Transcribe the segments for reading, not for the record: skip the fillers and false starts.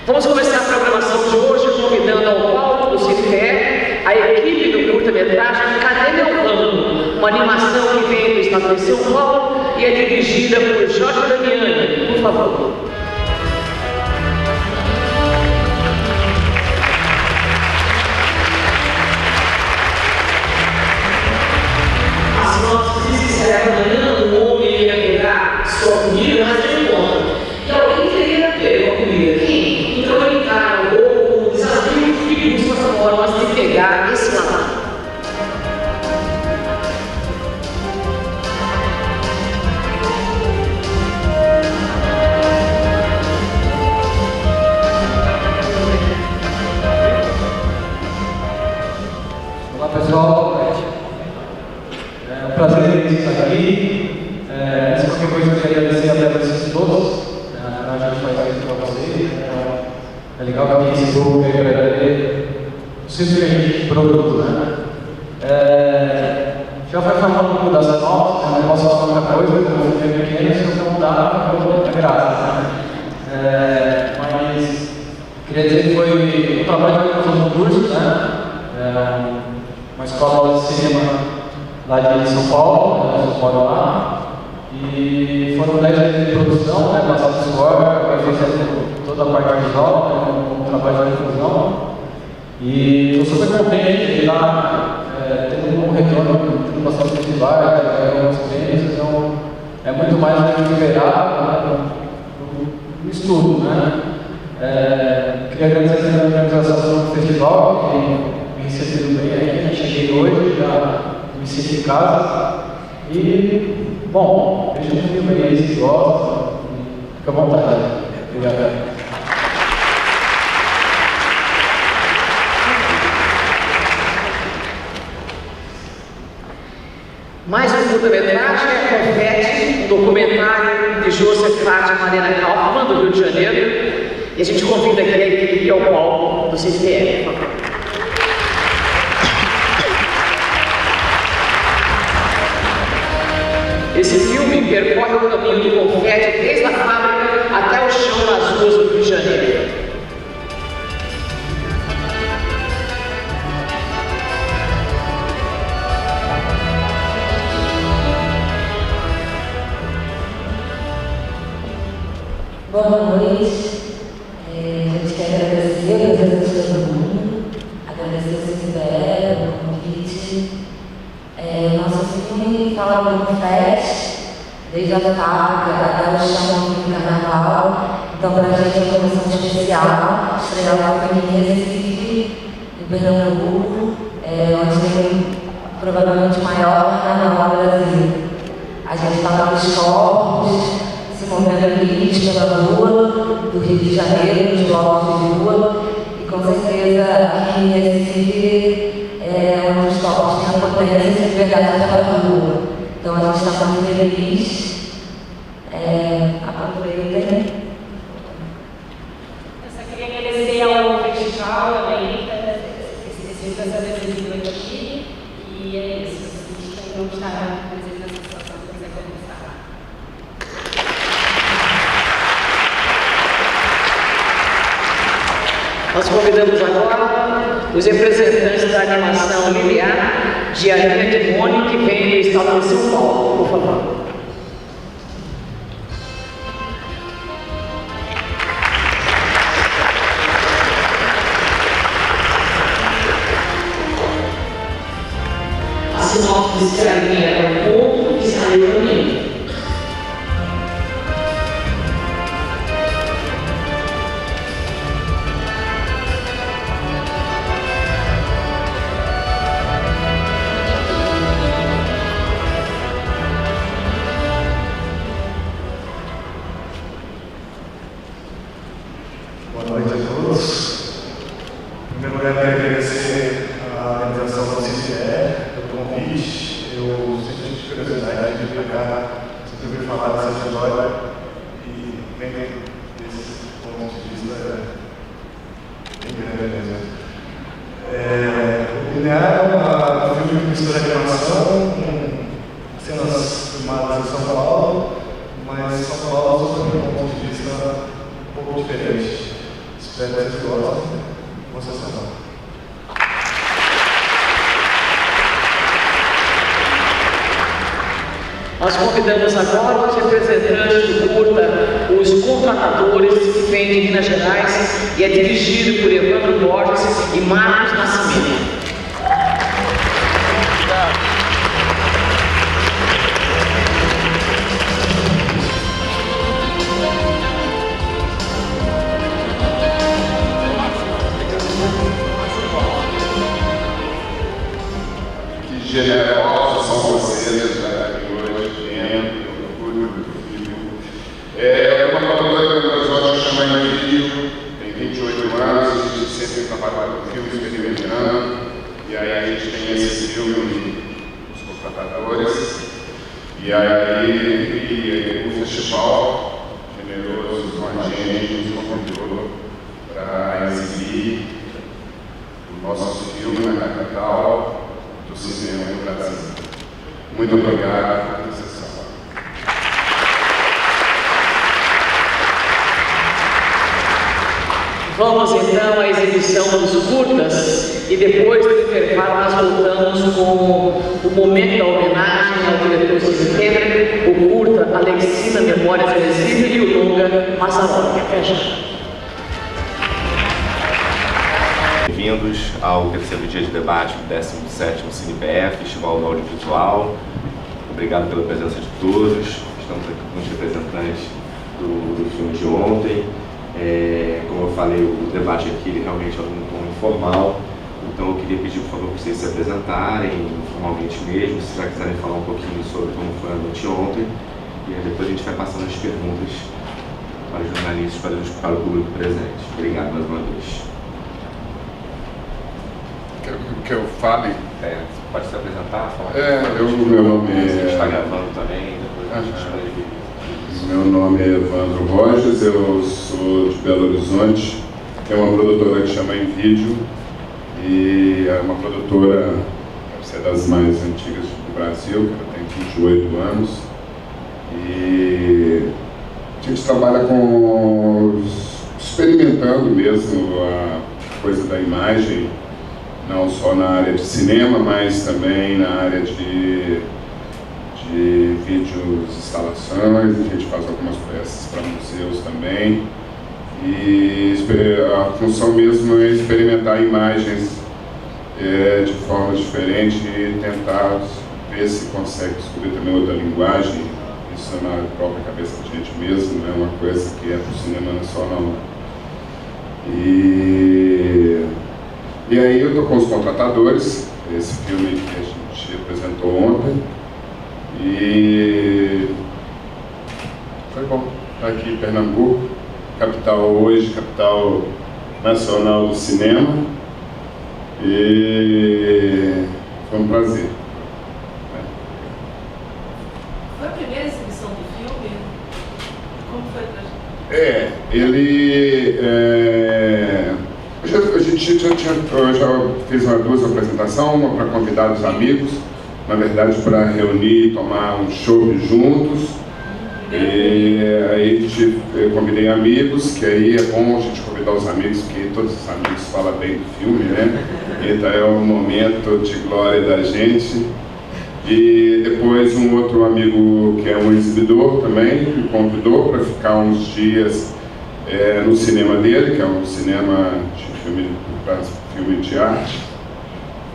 Vamos começar a programação de hoje convidando ao palco do Cifé a equipe do curta-metragem Cadê Meu Ramo? Uma animação que vem do estado de São Paulo e é dirigida por Jorge Damiani. Por favor. Amanhã um homem ia pegar sua comida, mas não encontra. E alguém queria pegar a comida aqui, então ele encara o desafio e busca formas de pegar esse ladrão. Olá pessoal, é um prazer estar aqui. Antes de qualquer coisa, eu queria agradecer a presença de todos. A gente faz isso para vocês. Então, é legal que a gente se ouve e agradecer o serviço que a gente produz. Já vai falar um pouco das notas, eu não posso falar muita coisa, como eu fui pequeno, se eu não dá, eu vou dar graça. Mas queria dizer que foi um trabalho que eu fiz no curso, uma escola de cinema lá de São Paulo, eu moro lá, e foram 10 anos de produção, passado de escola, eu fui fazendo toda a parte visual, um trabalho de inclusão, e estou super contente de estar tendo um bom retorno, tendo bastante festivais, algumas experiências, então é muito mais do que esperado no estudo, queria agradecer a organização do festival, que me receberam bem aqui, cheguei hoje, já me sinto em casa e, bom, veja um filme aí, se gosta, fica à vontade. Obrigado. Mais um curta-metragem é Confete, um documentário de Josefat Marina Kaufmann, do Rio de Janeiro, e a gente convida aqui a equipe ao palco do CCR, por favor. Esse filme percorre o caminho do confete desde a fábrica até o chão nas ruas do Rio de Janeiro. Boa noite. A gente quer agradecer a presença de todo mundo, agradecer o CCBE pelo convite. Nosso filme fala do confete, desde a fábrica até o chão do carnaval. Então, para a gente é uma comissão especial, estrear o filme em Recife, em Pernambuco, onde tem provavelmente o maior carnaval do Brasil. A gente fala dos corpos, se movendo livres pela rua do Rio de Janeiro, nos blocos de rua, e com certeza aqui em Recife onde os corpos têm a potência de verdade pela rua. Então a gente está muito feliz. Aproveitem. Eu só queria agradecer ao festival, a Laíta, essa recebido aqui, e é isso. A gente não está presente nessa situação, se quiser começar. Nós convidamos agora os representantes da animação Liliar, Gianni de Mônica, que vem do estado de São Paulo, por favor. A sinopse desse caminho é um ponto que saiu do caminho. Boa noite a todos. Em primeiro lugar, quero agradecer a organização do CCE pelo convite. Eu sempre tive curiosidade de vir para cá, sempre ouvi falar dessa história e vendo desse ponto de vista bem grande mesmo. O Linear é um filme que mistura animação com cenas filmadas em São Paulo, mas São Paulo sob um ponto de vista um pouco diferente. espero que vocês gostem. Boa sessão. Nós convidamos agora os representantes do curta, os contratadores, que vem de Minas Gerais e é dirigido por Evandro Borges e Marcos Nascimento. Que generosos são vocês, né? É uma produtora que nós chama de Vídeo, tem 28 anos, a gente sempre trabalha com filmes experimentando, e aí a gente tem esse filme, Os Contratadores, e aí o festival generoso com a gente nos convidou para exibir o nosso filme na capital do cinema do Brasil. Muito obrigado pela sessão. Vamos então à exibição dos curtas e depois do intervalo nós voltamos com o momento da homenagem ao diretor Cid Temer, o curta Alexina Memórias do Exílio e o longa Mazzaropi. Bem-vindos ao terceiro dia de debate do 17º CineBF, Festival do Audiovisual. Obrigado pela presença de todos. Estamos aqui com os representantes do filme de ontem. Como eu falei, o debate aqui ele realmente é um tom informal, então eu queria pedir, por favor, para vocês se apresentarem informalmente mesmo, se já quiserem falar um pouquinho sobre como foi a noite ontem, e aí depois a gente vai passando as perguntas para os jornalistas, para o público presente. Obrigado mais uma vez. Quero que eu fale? Pode se apresentar? Falar Meu nome a gente está gravando também, depois a gente vai ver. Meu nome é Evandro Borges, eu sou de Belo Horizonte, tem uma produtora que chama Envídeo e é uma produtora, deve ser das mais antigas do Brasil, que ela tem 28 anos, e a gente trabalha experimentando mesmo a coisa da imagem, não só na área de cinema, mas também na área de vídeos, instalações, a gente faz algumas peças para museus também, e a função mesmo é experimentar imagens de forma diferente e tentar ver se consegue descobrir também outra linguagem. Isso é na própria cabeça da gente mesmo, não é uma coisa que é para o cinema nacional. E aí eu estou com Os Contratadores, esse filme que a gente apresentou ontem. E foi bom estar aqui em Pernambuco, capital hoje, capital nacional do cinema, e foi um prazer. Foi a primeira exibição do filme? Como foi pra gente? Eu já fiz duas apresentações, uma para convidados amigos, na verdade para reunir e tomar um chopp juntos, e aí eu convidei amigos, que aí é bom a gente convidar os amigos, porque todos os amigos falam bem do filme, né? Então é um momento de glória da gente. E depois um outro amigo que é um exibidor também me convidou para ficar uns dias no cinema dele, que é um cinema de filme de arte.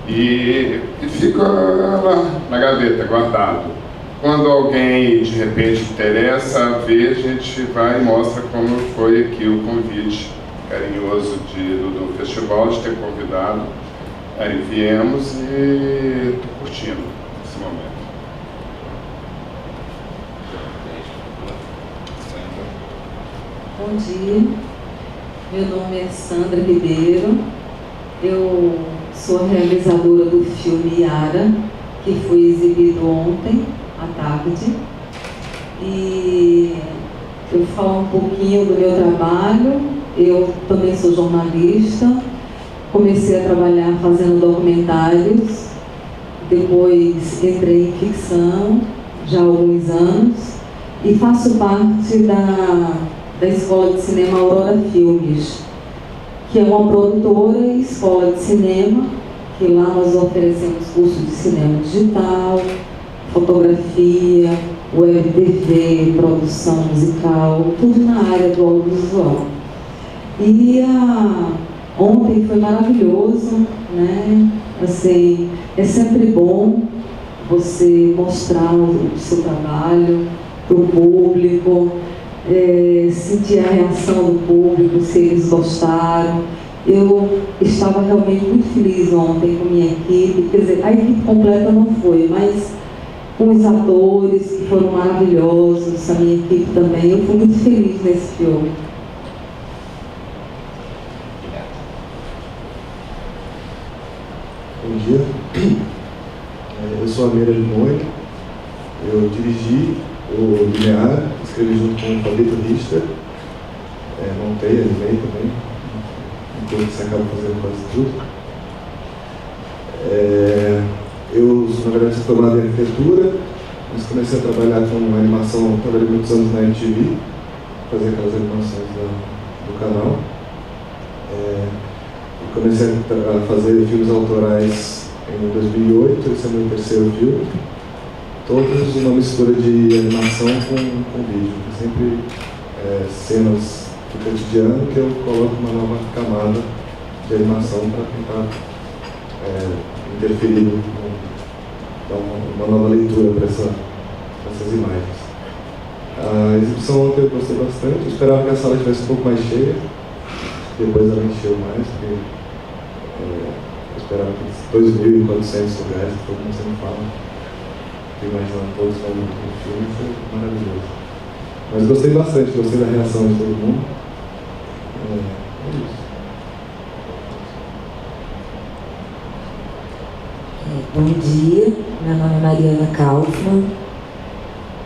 E fica lá na gaveta, guardado. Quando alguém de repente interessa ver, a gente vai e mostra como foi aqui o convite carinhoso do festival, de ter convidado. Aí viemos e estou curtindo esse momento. Bom dia, meu nome é Sandra Ribeiro, eu sou realizadora do filme Yara, que foi exibido ontem à tarde, e eu vou falar um pouquinho do meu trabalho. Eu também sou jornalista, comecei a trabalhar fazendo documentários, depois entrei em ficção já há alguns anos e faço parte da Escola de Cinema Aurora Filmes. que é uma produtora e escola de cinema, que lá nós oferecemos cursos de cinema digital, fotografia, web TV, produção musical, tudo na área do audiovisual. E ontem foi maravilhoso, né? Assim, é sempre bom você mostrar o seu trabalho para o público, sentir a reação do público, se eles gostaram. Eu estava realmente muito feliz ontem com a minha equipe, quer dizer, a equipe completa não foi, mas com os atores que foram maravilhosos, a minha equipe também, eu fui muito feliz nesse filme. Bom dia, eu sou a Meira de Moura, eu dirigi o Linear, escrevi junto com o Fabito Richter, montei, animei também, então você acaba fazendo quase tudo. Eu, na verdade, sou formado em arquitetura, mas comecei a trabalhar com animação, trabalhei muitos anos na MTV, fazia aquelas animações do canal. Comecei a fazer filmes autorais em 2008, esse é o meu terceiro filme. Todos uma mistura de animação com vídeo, sempre cenas do cotidiano que eu coloco uma nova camada de animação para tentar interferir, dar uma nova leitura para essas imagens. A exibição ontem eu gostei bastante, eu esperava que a sala estivesse um pouco mais cheia, depois ela encheu mais, porque eu esperava que 2.400 lugares, todo mundo sempre fala, imaginando todos falando no filme, foi maravilhoso. Mas gostei bastante, gostei da reação de todo mundo. É isso. Bom dia, meu nome é Mariana Kaufmann,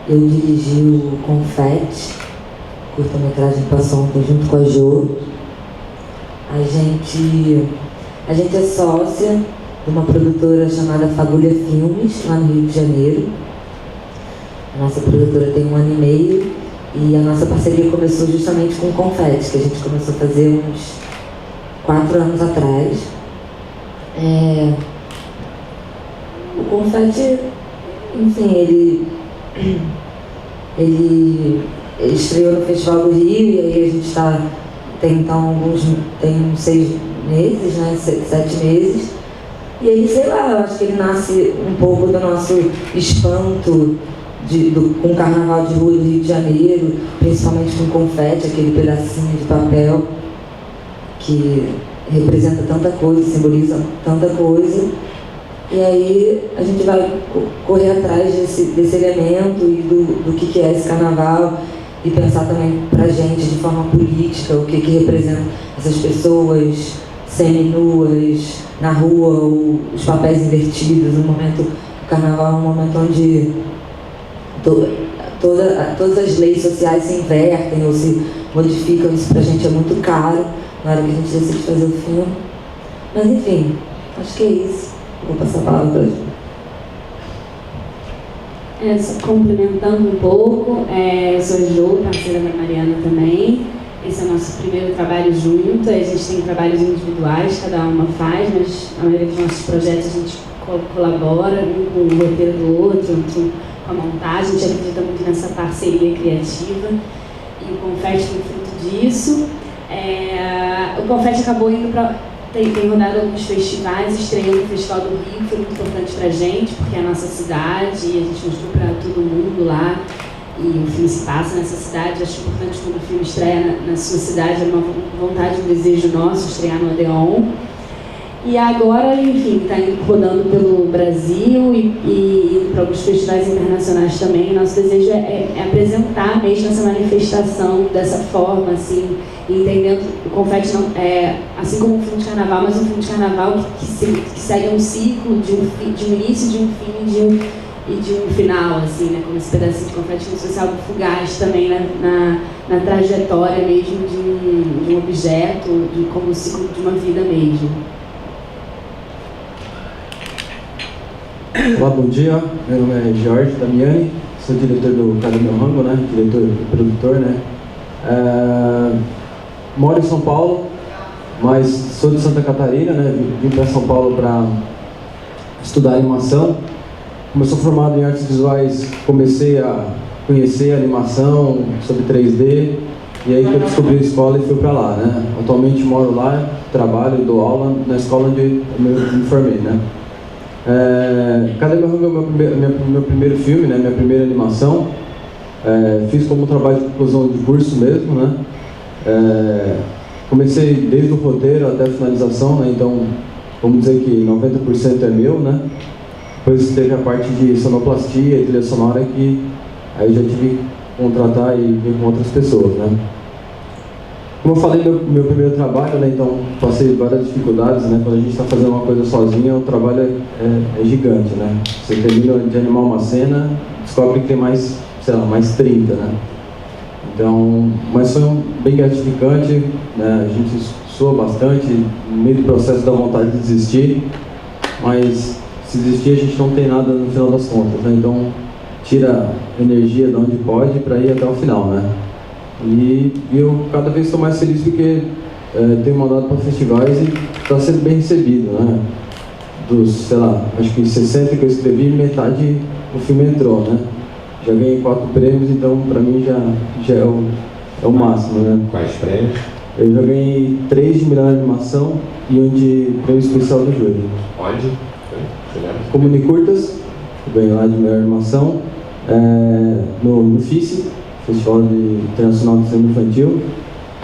eu dirigi o Confete, curta-metragem que passou ontem junto com a Jo. A gente é sócia de uma produtora chamada Fagulha Filmes, lá no Rio de Janeiro. A nossa produtora tem 1 ano e meio e a nossa parceria começou justamente com o Confete, que a gente começou a fazer uns 4 anos atrás. O Confete, enfim, ele estreou no Festival do Rio e aí a gente tem uns 6 meses, né, 7 meses. E aí, sei lá, eu acho que ele nasce um pouco do nosso espanto com o Carnaval de Rua do Rio de Janeiro, principalmente com Confete, aquele pedacinho de papel que representa tanta coisa, simboliza tanta coisa. E aí a gente vai correr atrás desse elemento e do que é esse carnaval e pensar também pra gente de forma política o que representa essas pessoas semi-nuas na rua, ou os papéis invertidos. O carnaval é um momento onde todas as leis sociais se invertem ou se modificam. Isso pra gente é muito caro na hora que a gente decide fazer o filme. Mas enfim, acho que é isso. Vou passar a palavra para hoje. Só complementando um pouco, eu sou a Jo, parceira da Mariana também. Esse é o nosso primeiro trabalho junto. A gente tem trabalhos individuais, cada uma faz, mas a maioria dos nossos projetos a gente colabora, um com o roteiro do outro com a montagem. A gente acredita muito nessa parceria criativa e o Confete foi fruto disso. O Confete acabou indo para... Tem rodado alguns festivais, estreando no Festival do Rio, que foi muito importante pra gente, porque é a nossa cidade, e a gente mostrou para todo mundo lá, e o filme se passa nessa cidade. Acho importante quando o filme estreia na sua cidade, é uma vontade, um desejo nosso, estrear no Odeon. E agora, enfim, está rodando pelo Brasil e para alguns festivais internacionais também. Nosso desejo é apresentar mesmo essa manifestação dessa forma, assim, entendendo o Confete não assim como um filme de carnaval, mas um filme de carnaval que segue um ciclo de um início, de um fim e de um final, assim, né? Como esse pedacinho de Confete, como se fosse algo fugaz também na trajetória mesmo de um objeto, como o ciclo de uma vida mesmo. Olá, bom dia. Meu nome é Jorge Damiani, sou diretor do Cadê Meu Rango, né? Diretor e produtor, né? Moro em São Paulo, mas sou de Santa Catarina, né? Vim para São Paulo para estudar animação. Como eu sou formado em artes visuais, comecei a conhecer a animação sobre 3D, e aí que eu descobri a escola e fui para lá, né? Atualmente moro lá, trabalho, dou aula na escola onde eu me formei, né? Academia Hang é meu primeiro filme, né? Minha primeira animação. Fiz como trabalho de conclusão de curso mesmo, né? Comecei desde o roteiro até a finalização, né? Então, vamos dizer que 90% é meu, né? Depois teve a parte de sonoplastia e trilha sonora que aí já tive que contratar e vir com outras pessoas, né? Como eu falei, meu primeiro trabalho, né? Então passei várias dificuldades, né? Quando a gente está fazendo uma coisa sozinho, o trabalho é gigante, né? Você termina de animar uma cena, descobre que tem mais, sei lá, mais 30, né? Então, mas foi bem gratificante, né? A gente sua bastante, no meio do processo dá vontade de desistir, mas se desistir a gente não tem nada no final das contas, né? Então tira energia de onde pode para ir até o final, né? E eu cada vez estou mais feliz porque tenho mandado para festivais e está sendo bem recebido, né? Dos, sei lá, acho que 60 que eu escrevi, metade o filme entrou, né? Já ganhei 4 prêmios, então para mim já é o máximo, né? Quais prêmios? Eu já ganhei 3 de melhor animação e 1 de prêmio especial do júri. Onde? Você lembra? Comuni Curtas, eu ganhei lá de melhor animação, no FICE, Festival Internacional de Cinema Infantil,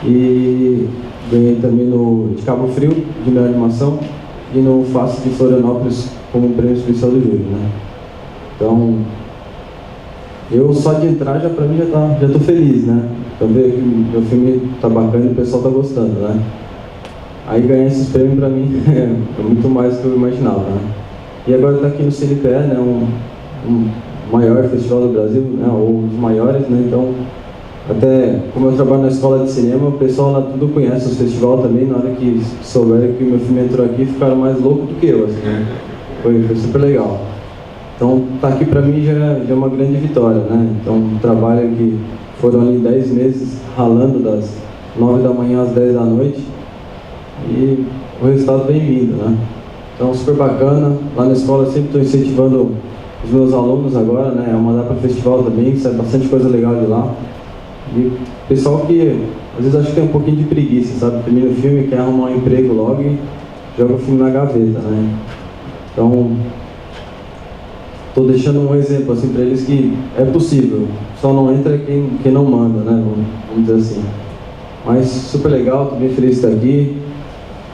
e ganhei também de Cabo Frio, de melhor animação, e no FACE de Florianópolis como prêmio especial do júri, né? Então, eu só de entrar já pra mim já tô feliz, né? Pra ver que meu filme tá bacana e o pessoal tá gostando, né? Aí ganhar esses prêmios pra mim é muito mais do que eu imaginava, né? E agora tá aqui no CNPE, né? Um maior festival do Brasil, né? Ou um dos maiores, né? Então, até como eu trabalho na escola de cinema, o pessoal lá tudo conhece os festivais também. Na hora que souberam que meu filme entrou aqui, ficaram mais loucos do que eu, assim, né? Foi super legal. Então, tá aqui pra mim já é uma grande vitória, né? Então, um trabalho que foram ali 10 meses ralando das 9 da manhã às 10 da noite e o resultado bem vindo, né? Então, super bacana. Lá na escola eu sempre estou incentivando os meus alunos agora, né? A mandar para festival também, sai bastante coisa legal de lá. E pessoal que às vezes acho que tem um pouquinho de preguiça, sabe? Termina o filme, quer arrumar um emprego logo e joga o filme na gaveta, né? Então, estou deixando um exemplo assim para eles que é possível, só não entra quem não manda, né? Vamos dizer assim. Mas super legal, estou bem feliz de estar aqui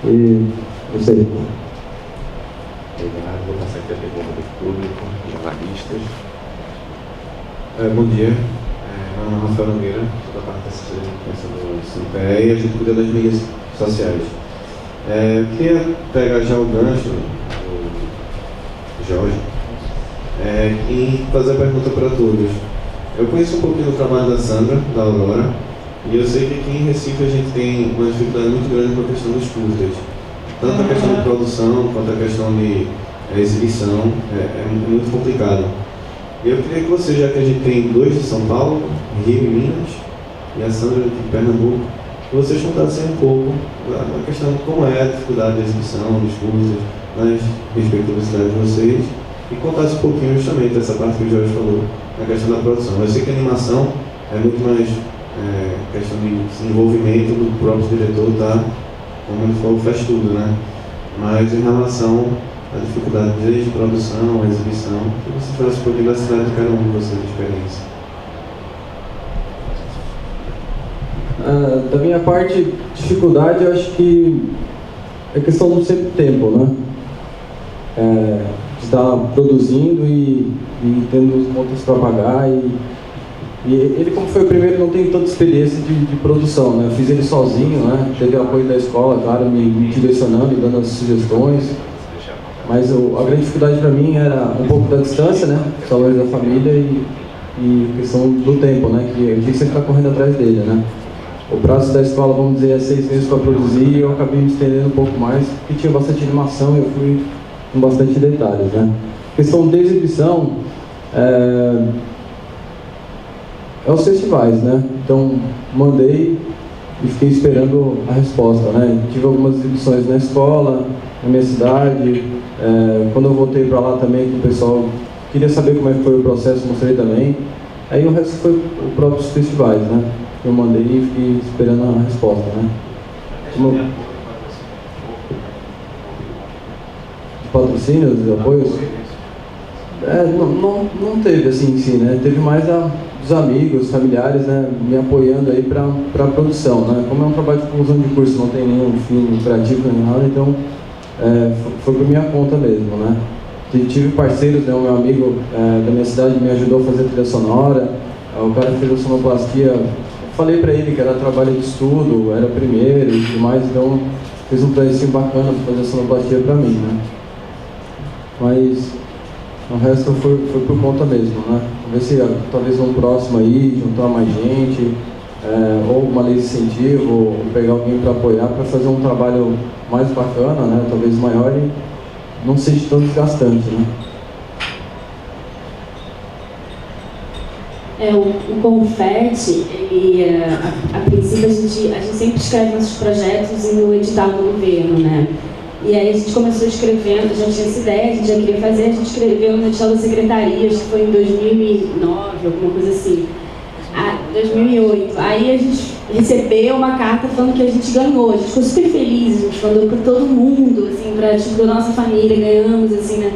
e não sei. Obrigado, vou passar aqui a pergunta do público, jornalistas. Bom dia, meu nome é Rafael Nogueira, sou da parte da assessoria de imprensa do CNPE e a gente cuida das mídias sociais. Eu queria pegar já o gancho do Jorge e fazer a pergunta para todos. Eu conheço um pouquinho do trabalho da Sandra, da Aurora, e eu sei que aqui em Recife a gente tem uma dificuldade muito grande com a questão dos curtas. Tanto a questão de produção quanto a questão de exibição é muito complicado. E eu queria que você, já que a gente tem 2 de São Paulo, Rio e Minas, e a Sandra de Pernambuco, que vocês contassem um pouco da questão de como é a dificuldade da exibição, dos curtas, nas respectivas cidades de vocês, e contasse um pouquinho justamente dessa parte que o Jorge falou, na questão da produção. Eu sei que a animação é muito mais questão de desenvolvimento do próprio diretor, tá? Como ele falou, faz tudo, né? Mas em relação à dificuldade desde produção, a exibição, que você falasse um pouquinho da cidade de cada um de vocês, de experiência. Da minha parte, dificuldade, eu acho que é questão do sempre tempo, né? De estar produzindo e tendo os contas para pagar e ele, como foi o primeiro, não tem tanta experiência de produção, né? Eu fiz ele sozinho, né? Teve apoio da escola, claro, me direcionando, dando as sugestões. Mas a grande dificuldade para mim era um pouco da distância, né? Os valores da família e questão do tempo, né? Que a gente sempre está correndo atrás dele, né? O prazo da escola, vamos dizer, é 6 meses para produzir e eu acabei me estendendo um pouco mais, porque tinha bastante animação e eu fui com bastante detalhes, né? Questão de exibição, é os festivais, né? Então, mandei, e fiquei esperando a resposta, né? Tive algumas exibições na escola, na minha cidade, quando eu voltei para lá também, que o pessoal queria saber como é que foi o processo, mostrei também. Aí o resto foi os próprios festivais, né? Eu mandei e fiquei esperando a resposta, né? De patrocínios, de apoios? Não teve assim em si, né? Teve mais dos amigos, familiares, né? Me apoiando aí para a produção, né? Como é um trabalho de conclusão de curso, não tem nenhum fim lucrativo nem nada, então foi por minha conta mesmo, né? Tive parceiros, né? O meu amigo da minha cidade me ajudou a fazer trilha sonora, o cara fez a sonoplastia, falei para ele que era trabalho de estudo, era primeiro e tudo mais, então fez um precinho bacana para fazer a sonoplastia para mim, né? Mas o resto foi por conta mesmo, né? Vamos ver se talvez um próximo aí, juntar mais gente, ou uma lei de incentivo, ou pegar alguém para apoiar, para fazer um trabalho mais bacana, né? Talvez maior e não seja tão desgastante, né? O Confete, ele, a princípio a gente sempre escreve nossos projetos no edital do governo, né? E aí a gente começou escrevendo, já tinha essa ideia, a gente já queria fazer, a gente escreveu no edital da secretaria, acho que foi em 2009, alguma coisa assim. 2008. Aí a gente recebeu uma carta falando que a gente ganhou, a gente ficou super feliz, a gente mandou para todo mundo, assim, para tipo, a nossa família, ganhamos, assim, né?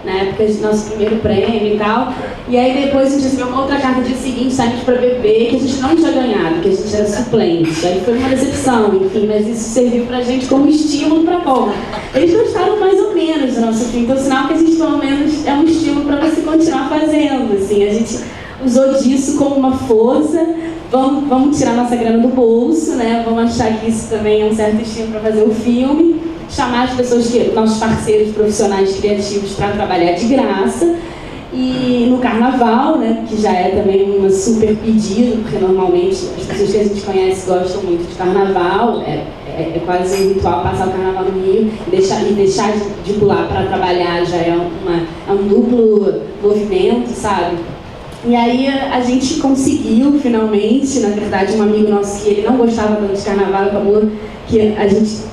Na época, nosso primeiro prêmio e tal. E aí depois a gente recebeu uma outra carta no dia seguinte, saímos para beber, que a gente não tinha ganhado, que a gente era suplente. Aí foi uma decepção, enfim, mas isso serviu pra gente como estímulo para bom. Eles gostaram mais ou menos do nosso filme, então sinal que a gente pelo menos é um estímulo para você continuar fazendo, assim. A gente usou disso como uma força, vamos tirar nossa grana do bolso, né? Vamos achar que isso também é um certo estímulo para fazer o filme, chamar as pessoas, nossos parceiros profissionais criativos, para trabalhar de graça. E no carnaval, né, que já é também um super pedido, porque normalmente as pessoas que a gente conhece gostam muito de carnaval, é quase um ritual passar o carnaval no Rio, e deixar de pular para trabalhar já é um duplo movimento, sabe? E aí a gente conseguiu finalmente, na verdade, um amigo nosso que ele não gostava tanto de carnaval, acabou que a gente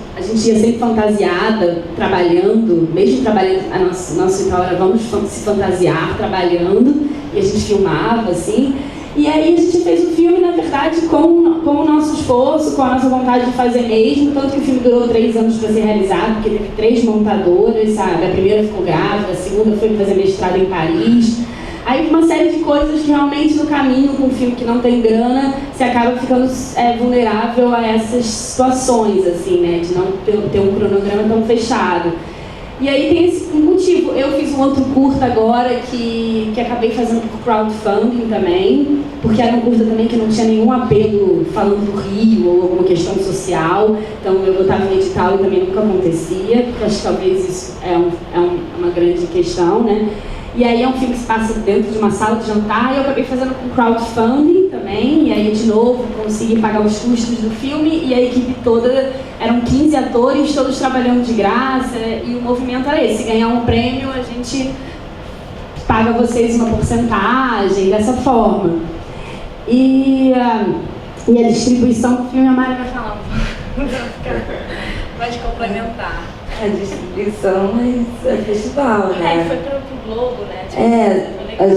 ia sempre fantasiada, trabalhando, mesmo trabalhando, nosso ritual era vamos se fantasiar, trabalhando, e a gente filmava, assim. E aí a gente fez o filme, na verdade, com o nosso esforço, com a nossa vontade de fazer mesmo, tanto que o filme durou 3 anos para ser realizado, porque teve 3 montadoras, sabe? A primeira ficou grávida, a segunda foi fazer mestrado em Paris. Aí uma série de coisas que realmente no caminho, com um filme que não tem grana, você acaba ficando vulnerável a essas situações, assim, né? De não ter um cronograma tão fechado. E aí tem esse motivo. Eu fiz um outro curta agora que acabei fazendo por crowdfunding também, porque era um curta também que não tinha nenhum apelo falando do Rio ou alguma questão social. Então eu botava no edital e também nunca acontecia, porque acho que talvez isso é uma grande questão, né? E aí é um filme que se passa dentro de uma sala de jantar, e eu acabei fazendo com crowdfunding também, e aí de novo consegui pagar os custos do filme, e a equipe toda, eram 15 atores, todos trabalhando de graça, e o movimento era esse: ganhar um prêmio, a gente paga vocês uma porcentagem, dessa forma. E a distribuição do filme, a Mari vai falar Vai te complementar. A distribuição, mas é festival, né? Foi pro Globo, né? A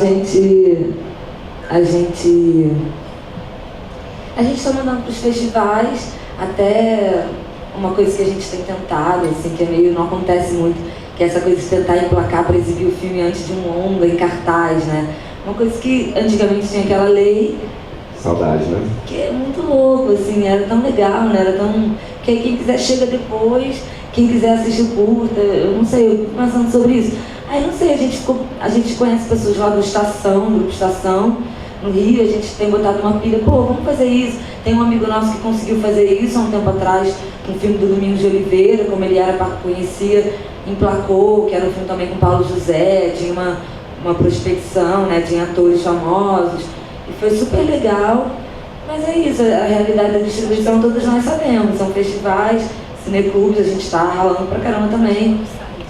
gente tá mandando pros festivais, até uma coisa que a gente tem tentado, assim, que não acontece muito, que é essa coisa de tentar emplacar para exibir o filme antes de um longa em cartaz, né? Uma coisa que antigamente tinha aquela lei. Saudade, né? Que é muito louco, assim, era tão legal, né? Era tão. Que quem quiser chega depois, quem quiser assistir o curta, eu não sei, eu fico pensando sobre isso. Aí não sei, a gente conhece pessoas lá do Grupo Estação, no Rio, a gente tem botado uma pilha, pô, vamos fazer isso. Tem um amigo nosso que conseguiu fazer isso há um tempo atrás, com o filme do Domingos de Oliveira, como ele era, conhecia, emplacou, que era um filme também com Paulo José, tinha uma prospecção, né, tinha atores famosos, e foi super legal. Mas é isso, a realidade da distribuição todos nós sabemos, são festivais, cineclubes, a gente está ralando pra caramba também,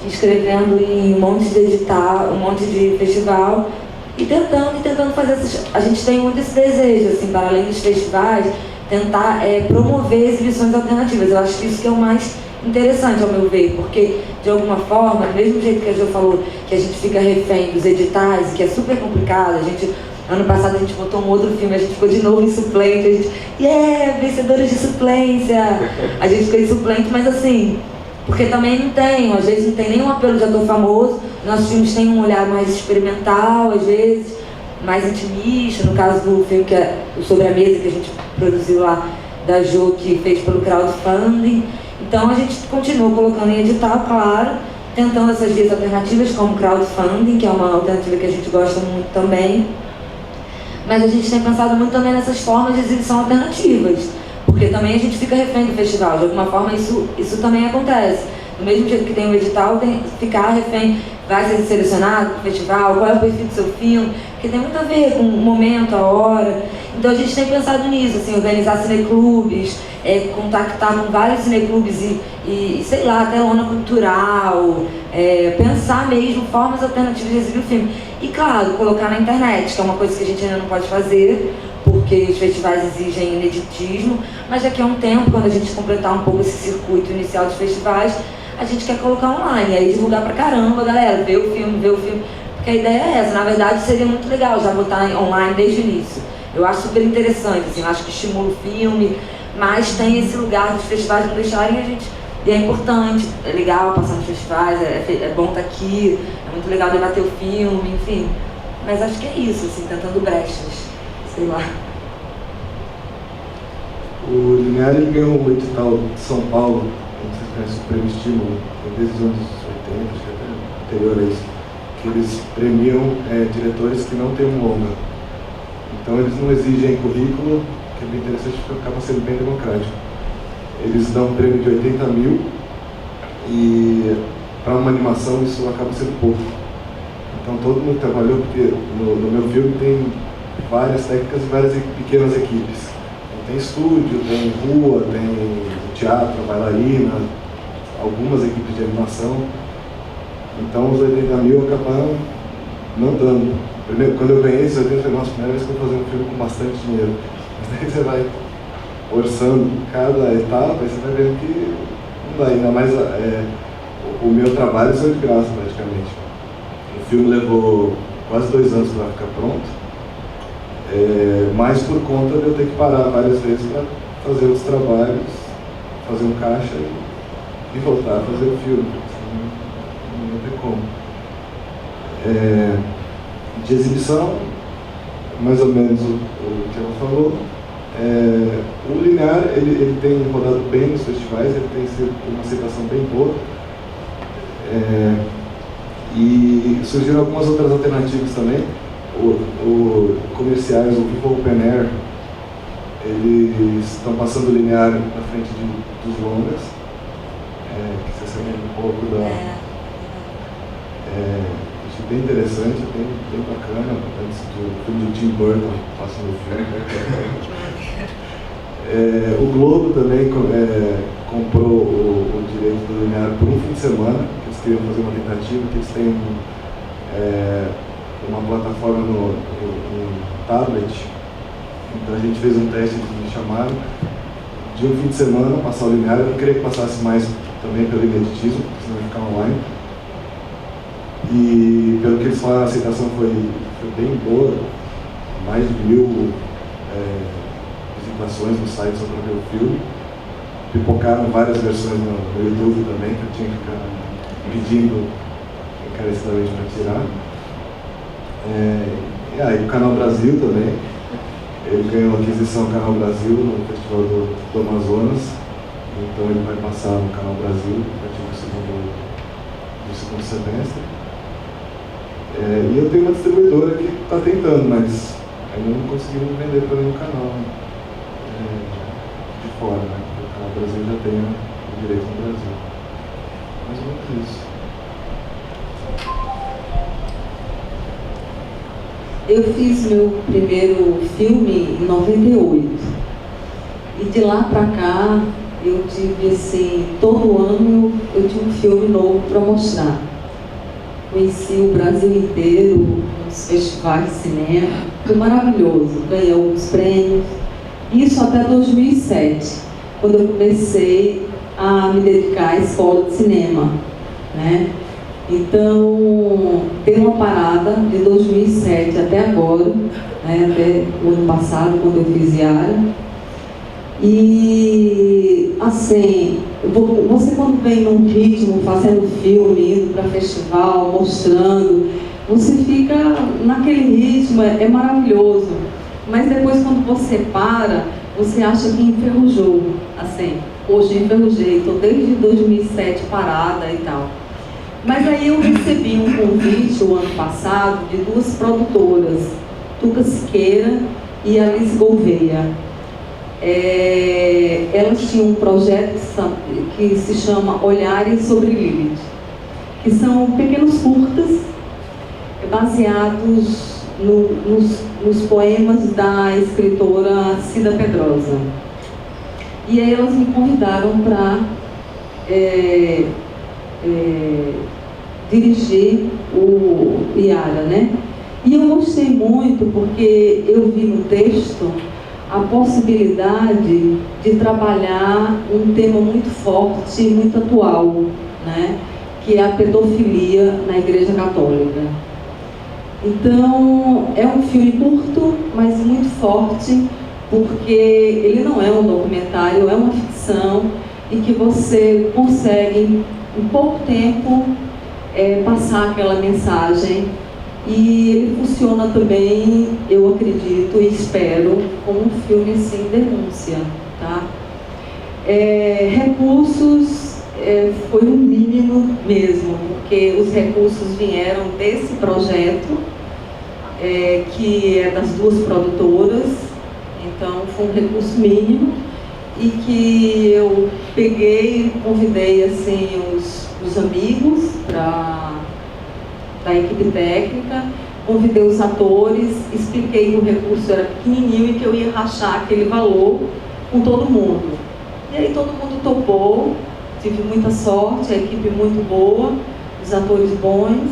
escrevendo em um monte de edital, um monte de festival, e tentando fazer a gente tem muito esse desejo, assim, para além dos festivais, tentar promover exibições alternativas. Eu acho que isso que é o mais interessante, ao meu ver, porque, de alguma forma, do mesmo jeito que a Jo falou, que a gente fica refém dos editais, que é super complicado, ano passado a gente botou um outro filme, a gente ficou de novo em suplente, a gente, vencedores de suplência, a gente ficou em suplente, mas assim, porque também não tem, às vezes não tem nenhum apelo de ator famoso, nossos filmes têm um olhar mais experimental, às vezes, mais intimista, no caso do filme que é Sobre a Mesa, que a gente produziu lá, da Jo, que fez pelo crowdfunding. Então a gente continua colocando em edital, claro, tentando essas vias alternativas como crowdfunding, que é uma alternativa que a gente gosta muito também. Mas a gente tem pensado muito também nessas formas de exibição alternativas, porque também a gente fica refém do festival, de alguma forma isso também acontece. Do mesmo jeito que tem o edital, tem que ficar refém, vai ser selecionado para o festival, qual é o perfil do seu filme, porque tem muito a ver com o momento, a hora. Então a gente tem pensado nisso, assim, organizar cineclubes, contactar com vários cineclubes e sei lá, até lona cultural, pensar mesmo formas alternativas de exibir o filme. E claro, colocar na internet, que é uma coisa que a gente ainda não pode fazer, porque os festivais exigem ineditismo, mas daqui a um tempo, quando a gente completar um pouco esse circuito inicial dos festivais, a gente quer colocar online, aí divulgar pra caramba, galera, ver o filme, porque a ideia é essa. Na verdade, seria muito legal já botar online desde o início. Eu acho super interessante, assim, eu acho que estimula o filme, mas tem esse lugar dos festivais não deixarem a gente, e é importante, é legal passar nos festivais, é bom estar aqui, é muito legal debater o filme, enfim. Mas acho que é isso, assim, tentando brechas, sei lá. O Linear, ele ganhou o edital de São Paulo, não sei se conhece o Prêmio Estímulo, desde os anos 80, acho que até anterior a isso, que eles premiam diretores que não têm um longa. Então eles não exigem currículo, que é bem interessante porque acaba sendo bem democrático. Eles dão um prêmio de 80 mil e para uma animação isso acaba sendo pouco. Então todo mundo trabalhou, porque no meu filme tem várias técnicas e várias pequenas equipes. Tem estúdio, tem rua, tem teatro, bailarina, algumas equipes de animação. Então os 80 mil acabaram não dando. Primeiro, quando eu ganhei esses 80 mil, nossa, primeira vez que eu vou fazer um filme com bastante dinheiro. Mas daí você vai orçando cada etapa e você vai vendo que não dá. Ainda mais o meu trabalho saiu de graça praticamente. O filme levou quase 2 anos para ficar pronto. Mas por conta de eu ter que parar várias vezes para fazer os trabalhos, fazer um caixa e voltar a fazer o filme. Não tem como. De exibição, mais ou menos o que ela falou. O Linear, ele tem rodado bem nos festivais, ele tem sido uma aceitação bem boa. E surgiram algumas outras alternativas também. Comerciais, o Vivo Open Air, eles estão passando o Linear na frente dos longas, que se assemelha um pouco achei bem interessante, bem bacana, antes do filme do Tim Burton passando o filme. O Globo também comprou o direito do Linear por um fim de semana, que eles queriam fazer uma tentativa, que eles têm uma plataforma no tablet. Então a gente fez um teste, eles me chamaram de um fim de semana passar o Linear. Eu não queria que passasse mais também pelo ineditismo, porque senão ia ficar online. E pelo que eles falaram, a aceitação foi bem boa, mais de 1000 visitações no site só para ver o filme. Pipocaram várias versões no YouTube também, que eu tinha que ficar pedindo encarecidamente para tirar. E aí o Canal Brasil também, ele ganhou a aquisição do Canal Brasil no Festival do Amazonas, então ele vai passar no Canal Brasil a partir do segundo semestre. E eu tenho uma distribuidora que está tentando, mas ainda não conseguimos vender para nenhum canal de fora, né? Porque o Canal Brasil já tem o direito no Brasil. Mais ou menos isso. Eu fiz meu primeiro filme em 98 e de lá para cá eu tive assim, todo ano eu tinha um filme novo para mostrar. Conheci o Brasil inteiro, nos festivais de cinema, foi maravilhoso, ganhei alguns prêmios Isso até 2007, quando eu comecei a me dedicar à escola de cinema, né? Então, tem uma parada de 2007 até agora, né? Até o ano passado, quando eu fiz Yara. E, assim, você quando vem num ritmo, fazendo filme, indo para festival, mostrando, você fica naquele ritmo, é maravilhoso. Mas depois, quando você para, você acha que enferrujou, assim. Hoje enferrujei, estou desde 2007 parada e tal. Mas aí eu recebi um convite o ano passado de duas produtoras, Tuca Siqueira e Alice Gouveia. Elas tinham um projeto que se chama Olhares sobre Lilith, que são pequenos curtas baseados nos poemas da escritora Cida Pedrosa. E aí elas me convidaram para dirigir o Yara, né? E eu gostei muito porque eu vi no texto a possibilidade de trabalhar um tema muito forte e muito atual, né? Que é a pedofilia na Igreja Católica. Então, é um filme curto, mas muito forte, porque ele não é um documentário, é uma ficção, e que você consegue, em pouco tempo, passar aquela mensagem. E ele funciona também, eu acredito e espero, como um filme sem denúncia, tá? Recursos foi um mínimo mesmo, porque os recursos vieram desse projeto, que é das duas produtoras, então foi um recurso mínimo, e que eu peguei, convidei assim, os amigos da equipe técnica, convidei os atores, expliquei que o recurso era pequenininho e que eu ia rachar aquele valor com todo mundo. E aí todo mundo topou, tive muita sorte, a equipe muito boa, os atores bons,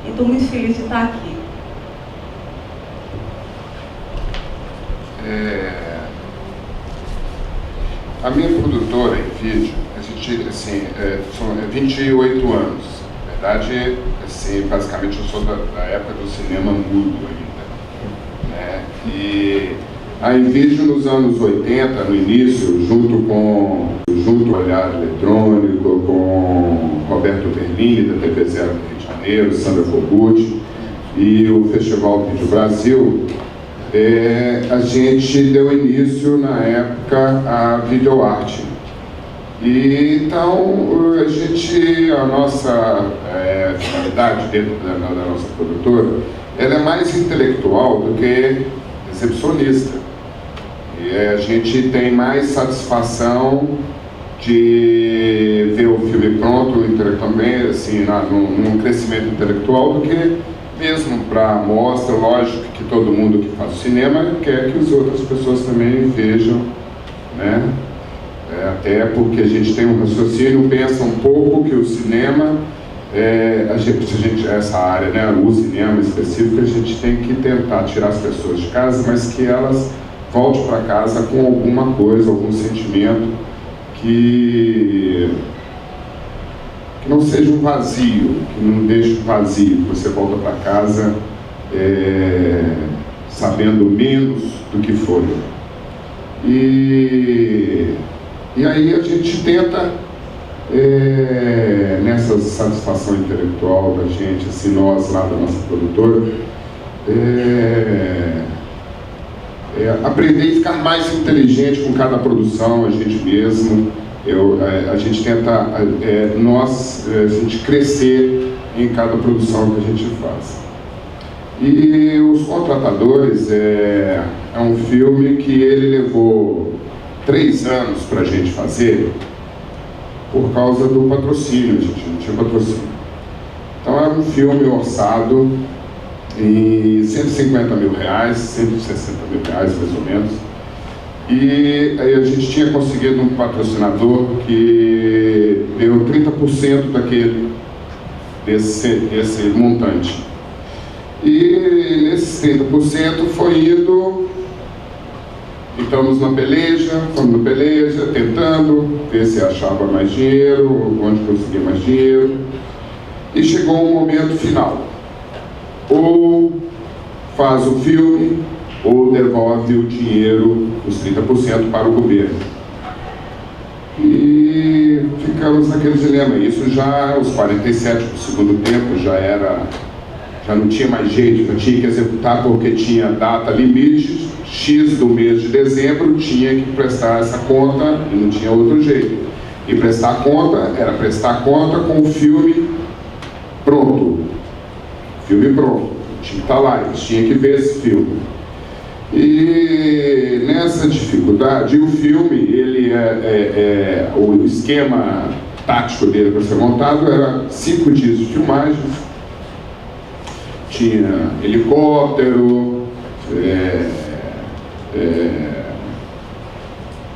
e estou muito feliz de estar aqui. A minha produtora em vídeo, a gente, assim, são 28 anos. Na verdade, assim, basicamente eu sou da época do cinema mudo ainda, né? E a Invídeo nos anos 80, no início, junto ao Olhar Eletrônico, com Roberto Berlini, da TV Zero do Rio de Janeiro, Sandra Fogutti, e o Festival Vídeo Brasil, a gente deu início, na época, à videoarte. E então, a nossa finalidade dentro da nossa produtora, ela é mais intelectual do que recepcionista. E a gente tem mais satisfação de ver o filme pronto, também, assim, num crescimento intelectual, do que mesmo para a mostra. Lógico que todo mundo que faz cinema quer que as outras pessoas também vejam, né? Até porque a gente tem um raciocínio, pensa um pouco que o cinema, essa área, né, o cinema específico, a gente tem que tentar tirar as pessoas de casa, mas que elas voltem para casa com alguma coisa, algum sentimento que não seja um vazio, que não deixe vazio, que você volta para casa sabendo menos do que foi. E aí a gente tenta, nessa satisfação intelectual da gente, assim, nós lá da nossa produtora, aprender a ficar mais inteligente com cada produção, a gente mesmo. A gente tenta, a gente crescer em cada produção que a gente faz. E Os Contratadores é um filme que ele levou 3 anos para a gente fazer por causa do patrocínio. A gente não tinha patrocínio. Então era um filme orçado em R$150 mil, R$160 mil mais ou menos. E aí a gente tinha conseguido um patrocinador que deu 30% desse montante. E nesses 30% foi ido entramos na peleja, fomos na peleja, tentando ver se achava mais dinheiro, onde conseguia mais dinheiro. E chegou um momento final. Ou faz o filme, ou devolve o dinheiro, os 30% para o governo. E ficamos naquele dilema. Isso já, aos 47 do segundo tempo, já não tinha mais jeito, não tinha que executar porque tinha data limite, X do mês de dezembro, tinha que prestar essa conta e não tinha outro jeito. E prestar conta era prestar conta com o filme pronto. Filme pronto. Tinha que estar lá, eles tinham que ver esse filme. E nessa dificuldade, o filme, o esquema tático dele para ser montado era 5 dias de filmagem, tinha helicóptero,